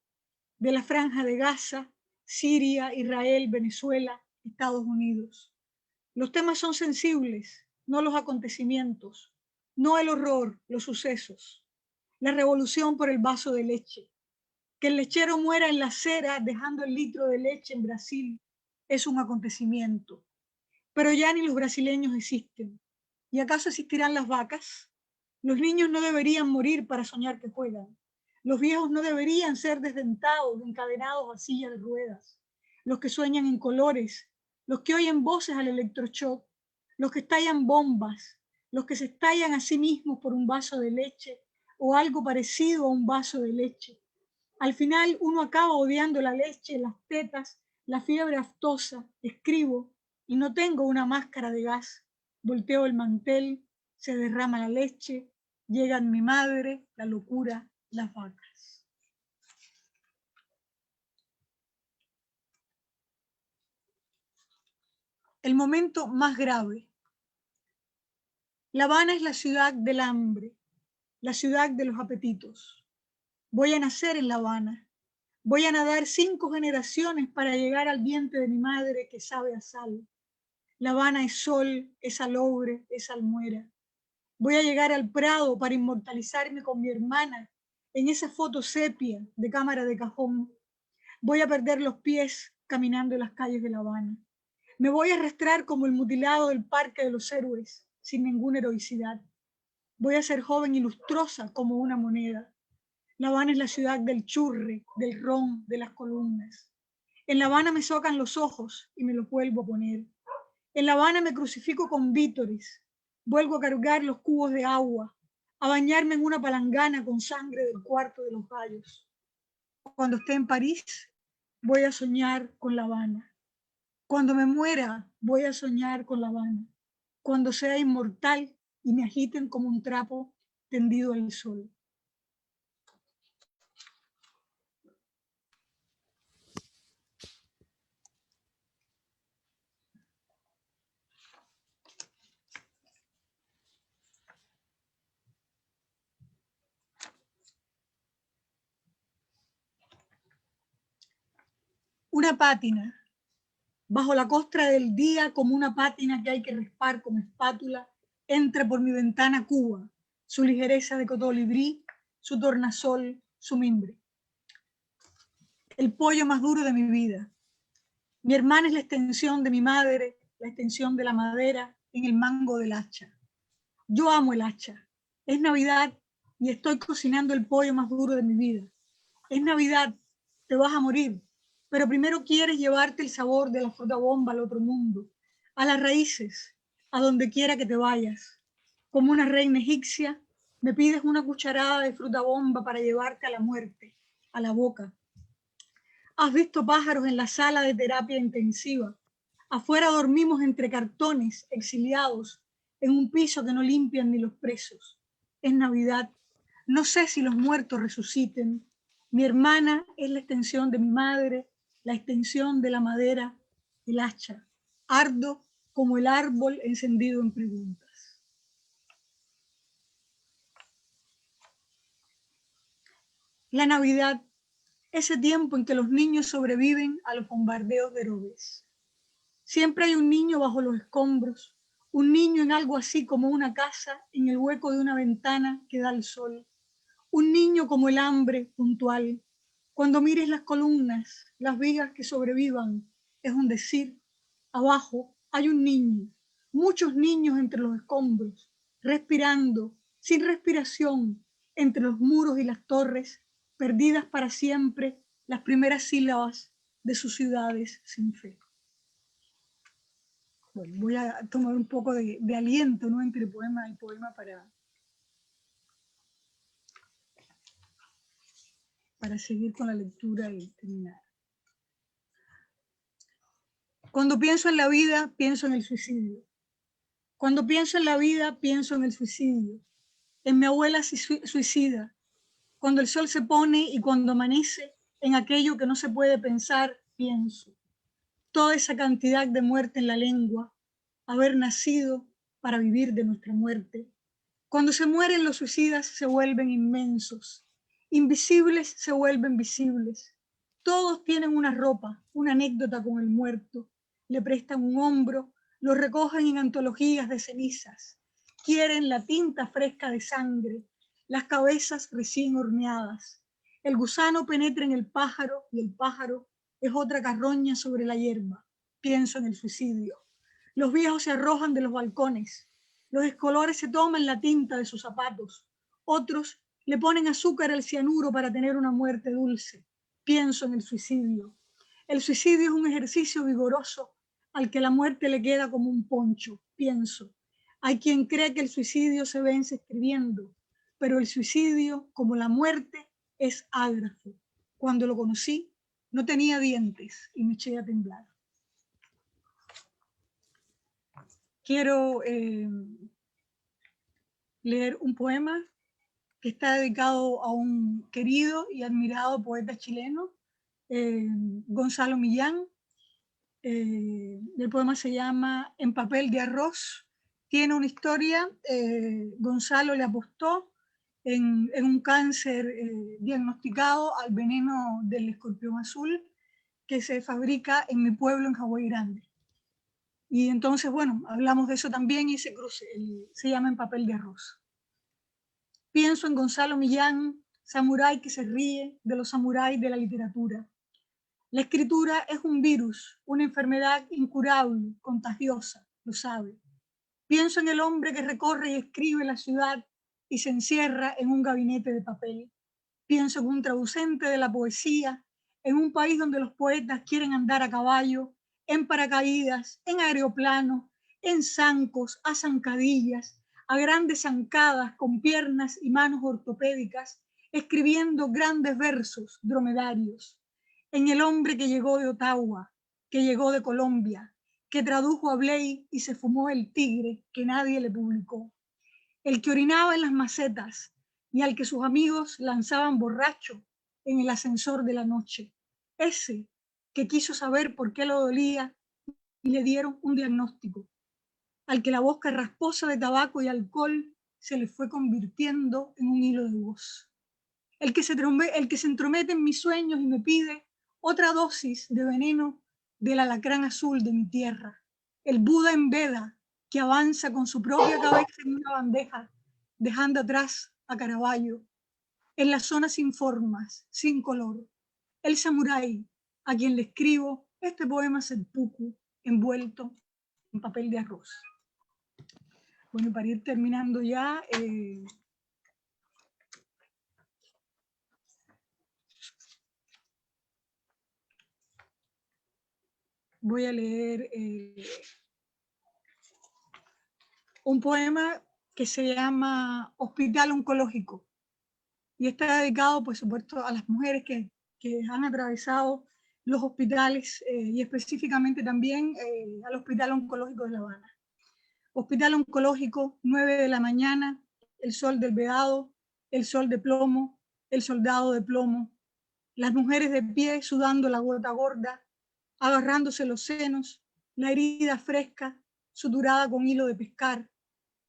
De la franja de Gaza, Siria, Israel, Venezuela, Estados Unidos. Los temas son sensibles, no los acontecimientos, no el horror, los sucesos. La revolución por el vaso de leche. Que el lechero muera en la acera dejando el litro de leche en Brasil es un acontecimiento. Pero ya ni los brasileños existen. ¿Y acaso existirán las vacas? Los niños no deberían morir para soñar que juegan. Los viejos no deberían ser desdentados, encadenados a sillas de ruedas. Los que sueñan en colores, los que oyen voces al electroshock, los que estallan bombas, los que se estallan a sí mismos por un vaso de leche o algo parecido a un vaso de leche. Al final uno acaba odiando la leche, las tetas, la fiebre aftosa. Escribo y no tengo una máscara de gas. Volteo el mantel, se derrama la leche, llegan mi madre, la locura, las vacas. El momento más grave. La Habana es la ciudad del hambre, la ciudad de los apetitos. Voy a nacer en La Habana. Voy a nadar 5 generaciones para llegar al vientre de mi madre que sabe a sal. La Habana es sol, es salobre, es almuera. Voy a llegar al Prado para inmortalizarme con mi hermana en esa foto sepia de cámara de cajón. Voy a perder los pies caminando en las calles de La Habana. Me voy a arrastrar como el mutilado del Parque de los Héroes, sin ninguna heroicidad. Voy a ser joven y lustrosa como una moneda. La Habana es la ciudad del churre, del ron, de las columnas. En La Habana me socan los ojos y me los vuelvo a poner. En La Habana me crucifico con vítores. Vuelvo a cargar los cubos de agua, a bañarme en una palangana con sangre del cuarto de los gallos. Cuando esté en París, voy a soñar con La Habana. Cuando me muera, voy a soñar con La Habana. Cuando sea inmortal y me agiten como un trapo tendido al sol. Una pátina, bajo la costra del día como una pátina que hay que raspar con espátula, entra por mi ventana Cuba, su ligereza de colibrí, su tornasol, su mimbre. El pollo más duro de mi vida. Mi hermana es la extensión de mi madre, la extensión de la madera en el mango del hacha. Yo amo el hacha. Es Navidad y estoy cocinando el pollo más duro de mi vida. Es Navidad, te vas a morir. Pero primero quieres llevarte el sabor de la fruta bomba al otro mundo, a las raíces, a donde quiera que te vayas. Como una reina egipcia, me pides una cucharada de fruta bomba para llevarte a la muerte, a la boca. Has visto pájaros en la sala de terapia intensiva. Afuera dormimos entre cartones, exiliados, en un piso que no limpian ni los presos. Es Navidad. No sé si los muertos resuciten. Mi hermana es la extensión de mi madre, la extensión de la madera, el hacha. Ardo como el árbol encendido en preguntas. La Navidad, ese tiempo en que los niños sobreviven a los bombardeos de Herodes. Siempre hay un niño bajo los escombros, un niño en algo así como una casa, en el hueco de una ventana que da al sol. Un niño como el hambre puntual. Cuando mires las columnas, las vigas que sobrevivan, es un decir. Abajo hay un niño, muchos niños entre los escombros, respirando, sin respiración, entre los muros y las torres, perdidas para siempre las primeras sílabas de sus ciudades sin fe. Bueno, voy a tomar un poco de aliento, ¿no?, entre poema y poema para seguir con la lectura y terminar. Cuando pienso en la vida, pienso en el suicidio. Cuando pienso en la vida, pienso en el suicidio. En mi abuela suicida. Cuando el sol se pone y cuando amanece, en aquello que no se puede pensar, pienso. Toda esa cantidad de muerte en la lengua, haber nacido para vivir de nuestra muerte. Cuando se mueren los suicidas se vuelven inmensos. Invisibles se vuelven visibles. Todos tienen una ropa, una anécdota con el muerto. Le prestan un hombro, los recogen en antologías de cenizas. Quieren la tinta fresca de sangre, las cabezas recién horneadas. El gusano penetra en el pájaro y el pájaro es otra carroña sobre la hierba. Pienso en el suicidio. Los viejos se arrojan de los balcones. Los escolares se toman la tinta de sus zapatos. Otros le ponen azúcar al cianuro para tener una muerte dulce. Pienso en el suicidio. El suicidio es un ejercicio vigoroso al que la muerte le queda como un poncho. Pienso. Hay quien cree que el suicidio se vence escribiendo, pero el suicidio, como la muerte, es ágrafo. Cuando lo conocí, no tenía dientes y me eché a temblar. Quiero leer un poema que está dedicado a un querido y admirado poeta chileno, Gonzalo Millán. El poema se llama En papel de arroz. Tiene una historia. Gonzalo le apostó en un cáncer diagnosticado al veneno del escorpión azul que se fabrica en mi pueblo, en Hawái Grande. Y entonces, bueno, hablamos de eso también y se llama En papel de arroz. Pienso en Gonzalo Millán, samurái que se ríe de los samuráis de la literatura. La escritura es un virus, una enfermedad incurable, contagiosa, lo sabe. Pienso en el hombre que recorre y escribe la ciudad y se encierra en un gabinete de papel. Pienso en un traducente de la poesía, en un país donde los poetas quieren andar a caballo, en paracaídas, en aeroplano, en zancos, a zancadillas, a grandes zancadas con piernas y manos ortopédicas, escribiendo grandes versos dromedarios. En el hombre que llegó de Ottawa, que llegó de Colombia, que tradujo a Blake y se fumó El tigre que nadie le publicó. El que orinaba en las macetas y al que sus amigos lanzaban borracho en el ascensor de la noche. Ese que quiso saber por qué lo dolía y le dieron un diagnóstico. Al que la boca rasposa de tabaco y alcohol se le fue convirtiendo en un hilo de voz. El que se entromete en mis sueños y me pide otra dosis de veneno del alacrán azul de mi tierra. El Buda en veda que avanza con su propia cabeza en una bandeja, dejando atrás a Caravaggio. En las zonas sin formas, sin color. El samurái a quien le escribo este poema seppuku envuelto en papel de arroz. Bueno, para ir terminando ya, voy a leer un poema que se llama Hospital Oncológico y está dedicado, por supuesto, a las mujeres que han atravesado los hospitales y específicamente también al Hospital Oncológico de La Habana. Hospital Oncológico, 9 de la mañana, el sol del vedado, el sol de plomo, el soldado de plomo, las mujeres de pie sudando la gota gorda, agarrándose los senos, la herida fresca, suturada con hilo de pescar,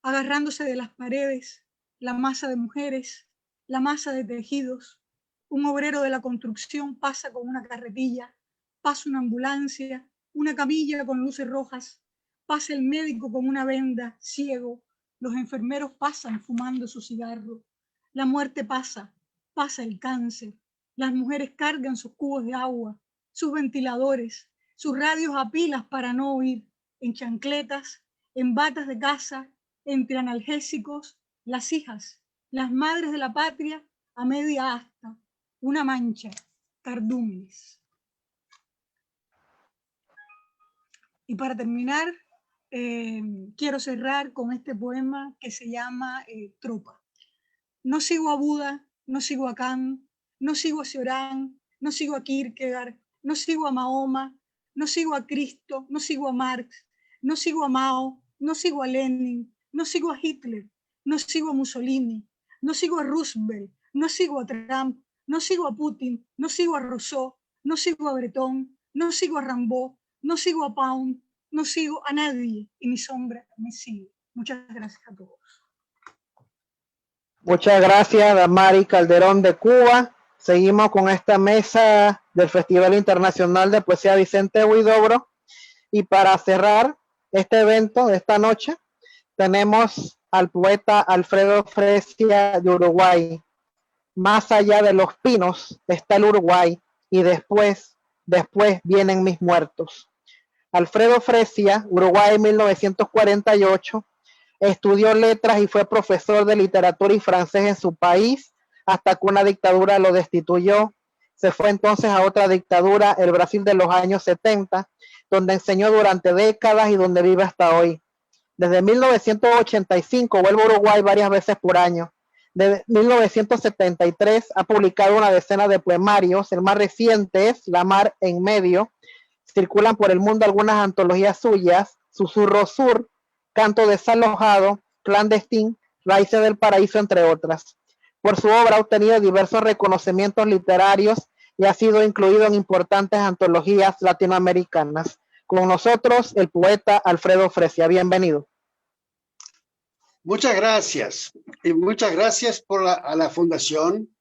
agarrándose de las paredes, la masa de mujeres, la masa de tejidos. Un obrero de la construcción pasa con una carretilla, pasa una ambulancia, una camilla con luces rojas, pasa el médico con una venda, ciego, los enfermeros pasan fumando su cigarro, la muerte pasa, pasa el cáncer, las mujeres cargan sus cubos de agua, sus ventiladores, sus radios a pilas para no oír, en chancletas, en batas de casa, entre analgésicos, las hijas, las madres de la patria a media asta, una mancha, cardúmenes. Y para terminar, quiero cerrar con este poema que se llama Tropa. No sigo a Buda, no sigo a Kant, no sigo a Cioran, no sigo a Kierkegaard, no sigo a Mahoma, no sigo a Cristo, no sigo a Marx, no sigo a Mao, no sigo a Lenin, no sigo a Hitler, no sigo a Mussolini, no sigo a Roosevelt, no sigo a Trump, no sigo a Putin, no sigo a Rousseau, no sigo a Breton, no sigo a Rimbaud, no sigo a Pound, no sigo a nadie y mi sombra me sigue. Muchas gracias a todos. Muchas gracias, Damari Calderón de Cuba. Seguimos con esta mesa del Festival Internacional de Poesía Vicente Huidobro. Y para cerrar, este evento, esta noche, tenemos al poeta Alfredo Fresia de Uruguay. Más allá de los pinos está el Uruguay y después vienen mis muertos. Alfredo Fresia, Uruguay 1948, estudió letras y fue profesor de literatura y francés en su país hasta que una dictadura lo destituyó. Se fue entonces a otra dictadura, el Brasil de los años 70, donde enseñó durante décadas y donde vive hasta hoy. Desde 1985 vuelve a Uruguay varias veces por año. Desde 1973 ha publicado una decena de poemarios. El más reciente es La Mar en Medio. Circulan por el mundo algunas antologías suyas: Susurro Sur, Canto Desalojado, Clandestín, Raíces del Paraíso, entre otras. Por su obra ha obtenido diversos reconocimientos literarios y ha sido incluido en importantes antologías latinoamericanas. Con nosotros, el poeta Alfredo Fresia. Bienvenido. Muchas gracias. Y muchas gracias a la Fundación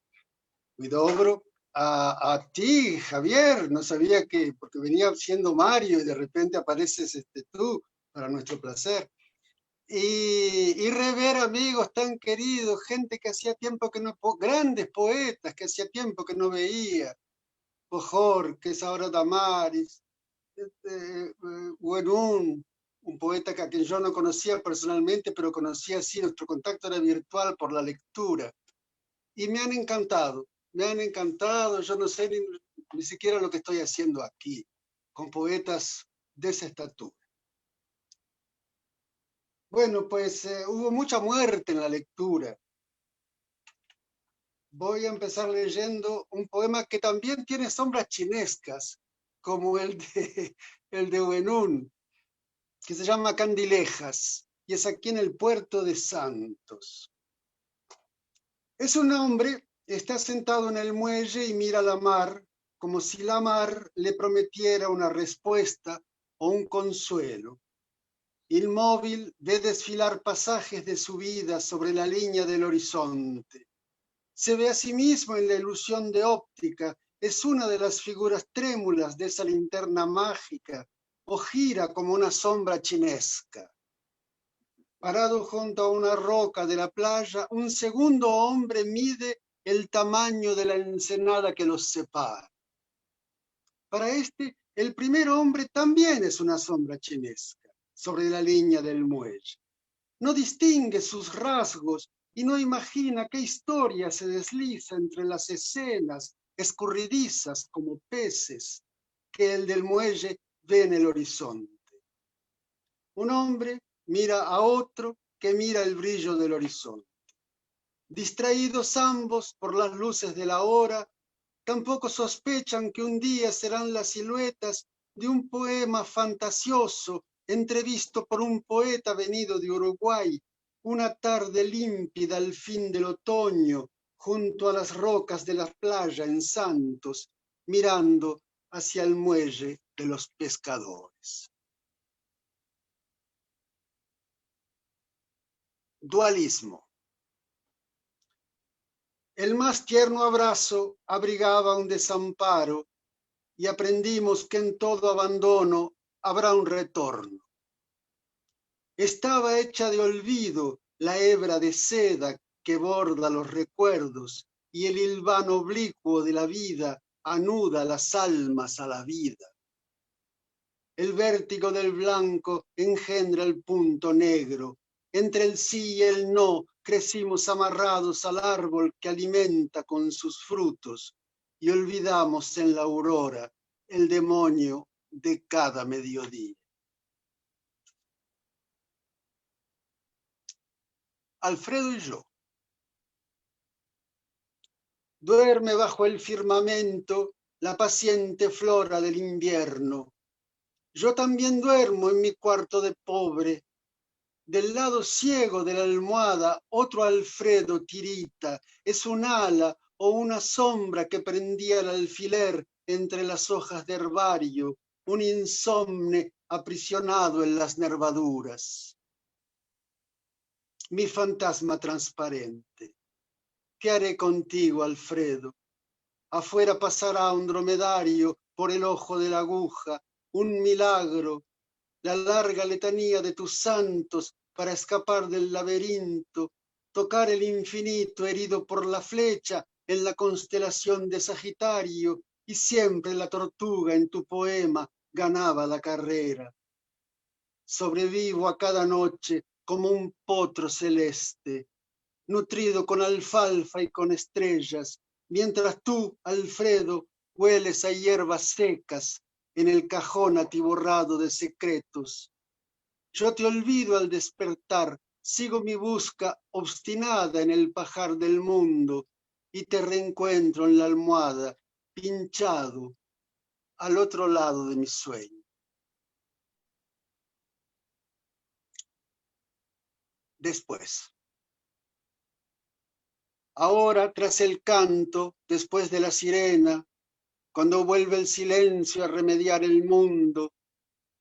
Huidobro, a ti, Javier. No sabía que, porque venía siendo Mario y de repente apareces tú, para nuestro placer. Y rever amigos tan queridos, gente que hacía tiempo que no, grandes poetas que hacía tiempo que no veía. Bojorquez, ahora Damaris, Huenún, un poeta a quien yo no conocía personalmente, pero conocía así, nuestro contacto era virtual por la lectura. Y me han encantado, yo no sé ni siquiera lo que estoy haciendo aquí, con poetas de esa estatura. Bueno, pues hubo mucha muerte en la lectura. Voy a empezar leyendo un poema que también tiene sombras chinescas, como el de Huenún, que se llama Candilejas, y es aquí en el puerto de Santos. Es un hombre, está sentado en el muelle y mira la mar, como si la mar le prometiera una respuesta o un consuelo. Inmóvil ve desfilar pasajes de su vida sobre la línea del horizonte. Se ve a sí mismo en la ilusión de óptica, es una de las figuras trémulas de esa linterna mágica, o gira como una sombra chinesca. Parado junto a una roca de la playa, un segundo hombre mide el tamaño de la ensenada que los separa. Para este, el primer hombre también es una sombra chinesca, sobre la línea del muelle. No distingue sus rasgos y no imagina qué historia se desliza entre las escenas escurridizas como peces que el del muelle ve en el horizonte. Un hombre mira a otro que mira el brillo del horizonte. Distraídos ambos por las luces de la hora, tampoco sospechan que un día serán las siluetas de un poema fantasioso entrevisto por un poeta venido de Uruguay, una tarde límpida al fin del otoño, junto a las rocas de la playa en Santos, mirando hacia el muelle de los pescadores. Dualismo. El más tierno abrazo abrigaba un desamparo y aprendimos que en todo abandono habrá un retorno. Estaba hecha de olvido la hebra de seda que borda los recuerdos y el hilván oblicuo de la vida anuda las almas a la vida. El vértigo del blanco engendra el punto negro. Entre el sí y el no crecimos amarrados al árbol que alimenta con sus frutos y olvidamos en la aurora el demonio de cada mediodía. Alfredo y yo. Duerme bajo el firmamento la paciente flora del invierno. Yo también duermo en mi cuarto de pobre. Del lado ciego de la almohada, otro Alfredo tirita. Es un ala o una sombra que prendía el alfiler entre las hojas de herbario, un insomne aprisionado en las nervaduras. Mi fantasma transparente. ¿Qué haré contigo, Alfredo? Afuera pasará un dromedario por el ojo de la aguja, un milagro la larga letanía de tus santos para escapar del laberinto, tocar el infinito herido por la flecha en la constelación de Sagitario, y siempre la tortuga en tu poema ganaba la carrera. Sobrevivo a cada noche como un potro celeste, nutrido con alfalfa y con estrellas, mientras tú, Alfredo, hueles a hierbas secas en el cajón atiborrado de secretos. Yo te olvido al despertar, sigo mi busca obstinada en el pajar del mundo y te reencuentro en la almohada, pinchado al otro lado de mi sueño. Después. Ahora, tras el canto, después de la sirena, cuando vuelve el silencio a remediar el mundo,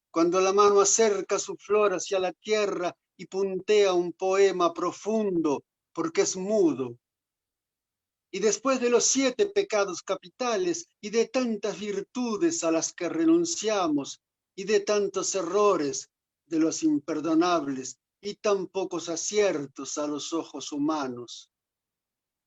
cuando la mano acerca su flor hacia la tierra y puntea un poema profundo, porque es mudo. Y después de los 7 pecados capitales y de tantas virtudes a las que renunciamos y de tantos errores de los imperdonables y tan pocos aciertos a los ojos humanos,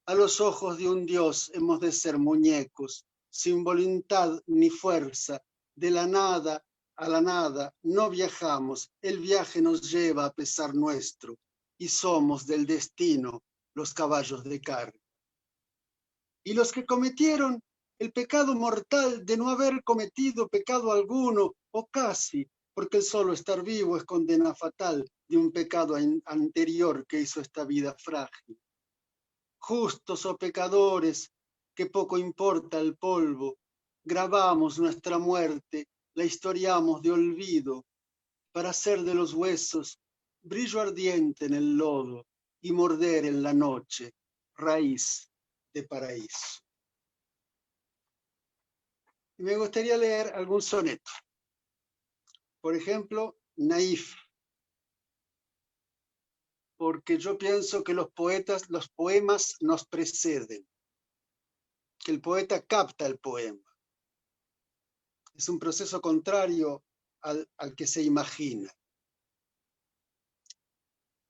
a los ojos de un Dios hemos de ser muñecos, sin voluntad ni fuerza, de la nada a la nada, no viajamos, el viaje nos lleva a pesar nuestro, y somos del destino los caballos de carga. Y los que cometieron el pecado mortal de no haber cometido pecado alguno, o casi, porque el solo estar vivo es condena fatal de un pecado anterior que hizo esta vida frágil. Justos o pecadores, que poco importa el polvo, grabamos nuestra muerte, la historiamos de olvido, para hacer de los huesos brillo ardiente en el lodo y morder en la noche raíz de paraíso. Y me gustaría leer algún soneto. Por ejemplo, Naif, porque yo pienso que los poemas nos preceden, que el poeta capta el poema. Es un proceso contrario al que se imagina.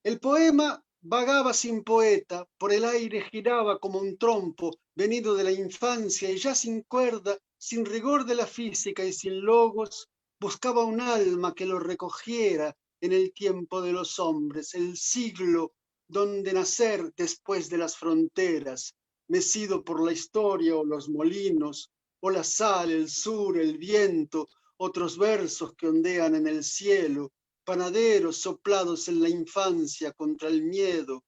El poema vagaba sin poeta, por el aire giraba como un trompo venido de la infancia y ya sin cuerda, sin rigor de la física y sin logos, buscaba un alma que lo recogiera en el tiempo de los hombres, el siglo donde nacer después de las fronteras, mecido por la historia o los molinos, o la sal, el sur, el viento, otros versos que ondean en el cielo, panaderos soplados en la infancia contra el miedo,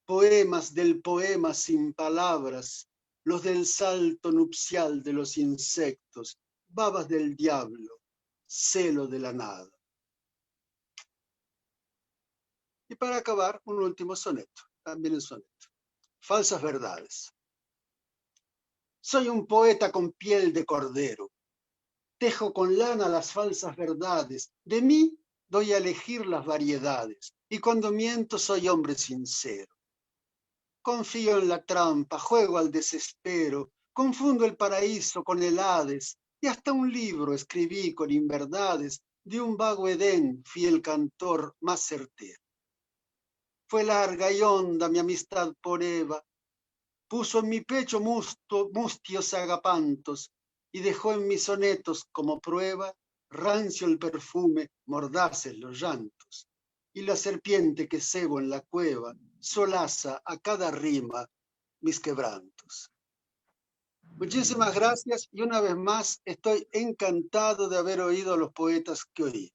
poemas del poema sin palabras, los del salto nupcial de los insectos, babas del diablo, celo de la nada. Y para acabar, un último soneto, también el soneto. Falsas verdades. Soy un poeta con piel de cordero. Tejo con lana las falsas verdades. De mí doy a elegir las variedades. Y cuando miento soy hombre sincero. Confío en la trampa, juego al desespero. Confundo el paraíso con el Hades. Y hasta un libro escribí con inverdades. De un vago Edén fui el cantor más certero. Fue larga y honda mi amistad por Eva. Puso en mi pecho mustios agapantos y dejó en mis sonetos como prueba rancio el perfume, mordaces los llantos. Y la serpiente que cebo en la cueva solaza a cada rima mis quebrantos. Muchísimas gracias y una vez más estoy encantado de haber oído a los poetas que oí.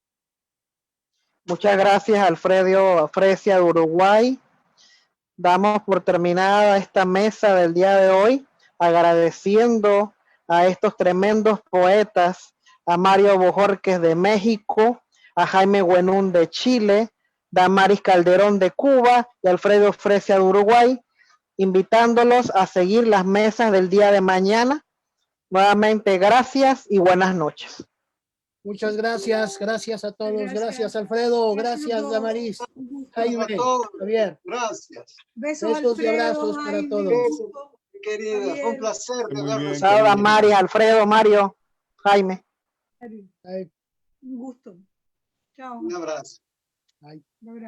Muchas gracias, Alfredo Fresia de Uruguay. Damos por terminada esta mesa del día de hoy, agradeciendo a estos tremendos poetas, a Mario Bojorquez de México, a Jaime Güenún de Chile, Damaris Calderón de Cuba y Alfredo Fresia de Uruguay, invitándolos a seguir las mesas del día de mañana. Nuevamente, gracias y buenas noches. Muchas gracias, gracias a todos, gracias Alfredo, gracias Damaris, Jaime, Javier. Gracias. Besos y abrazos para todos. Besos, querida, fue un placer verlos. Chao, Damaris, Alfredo, Mario, Jaime. Un gusto. Chao. Un abrazo. Ay. Un abrazo.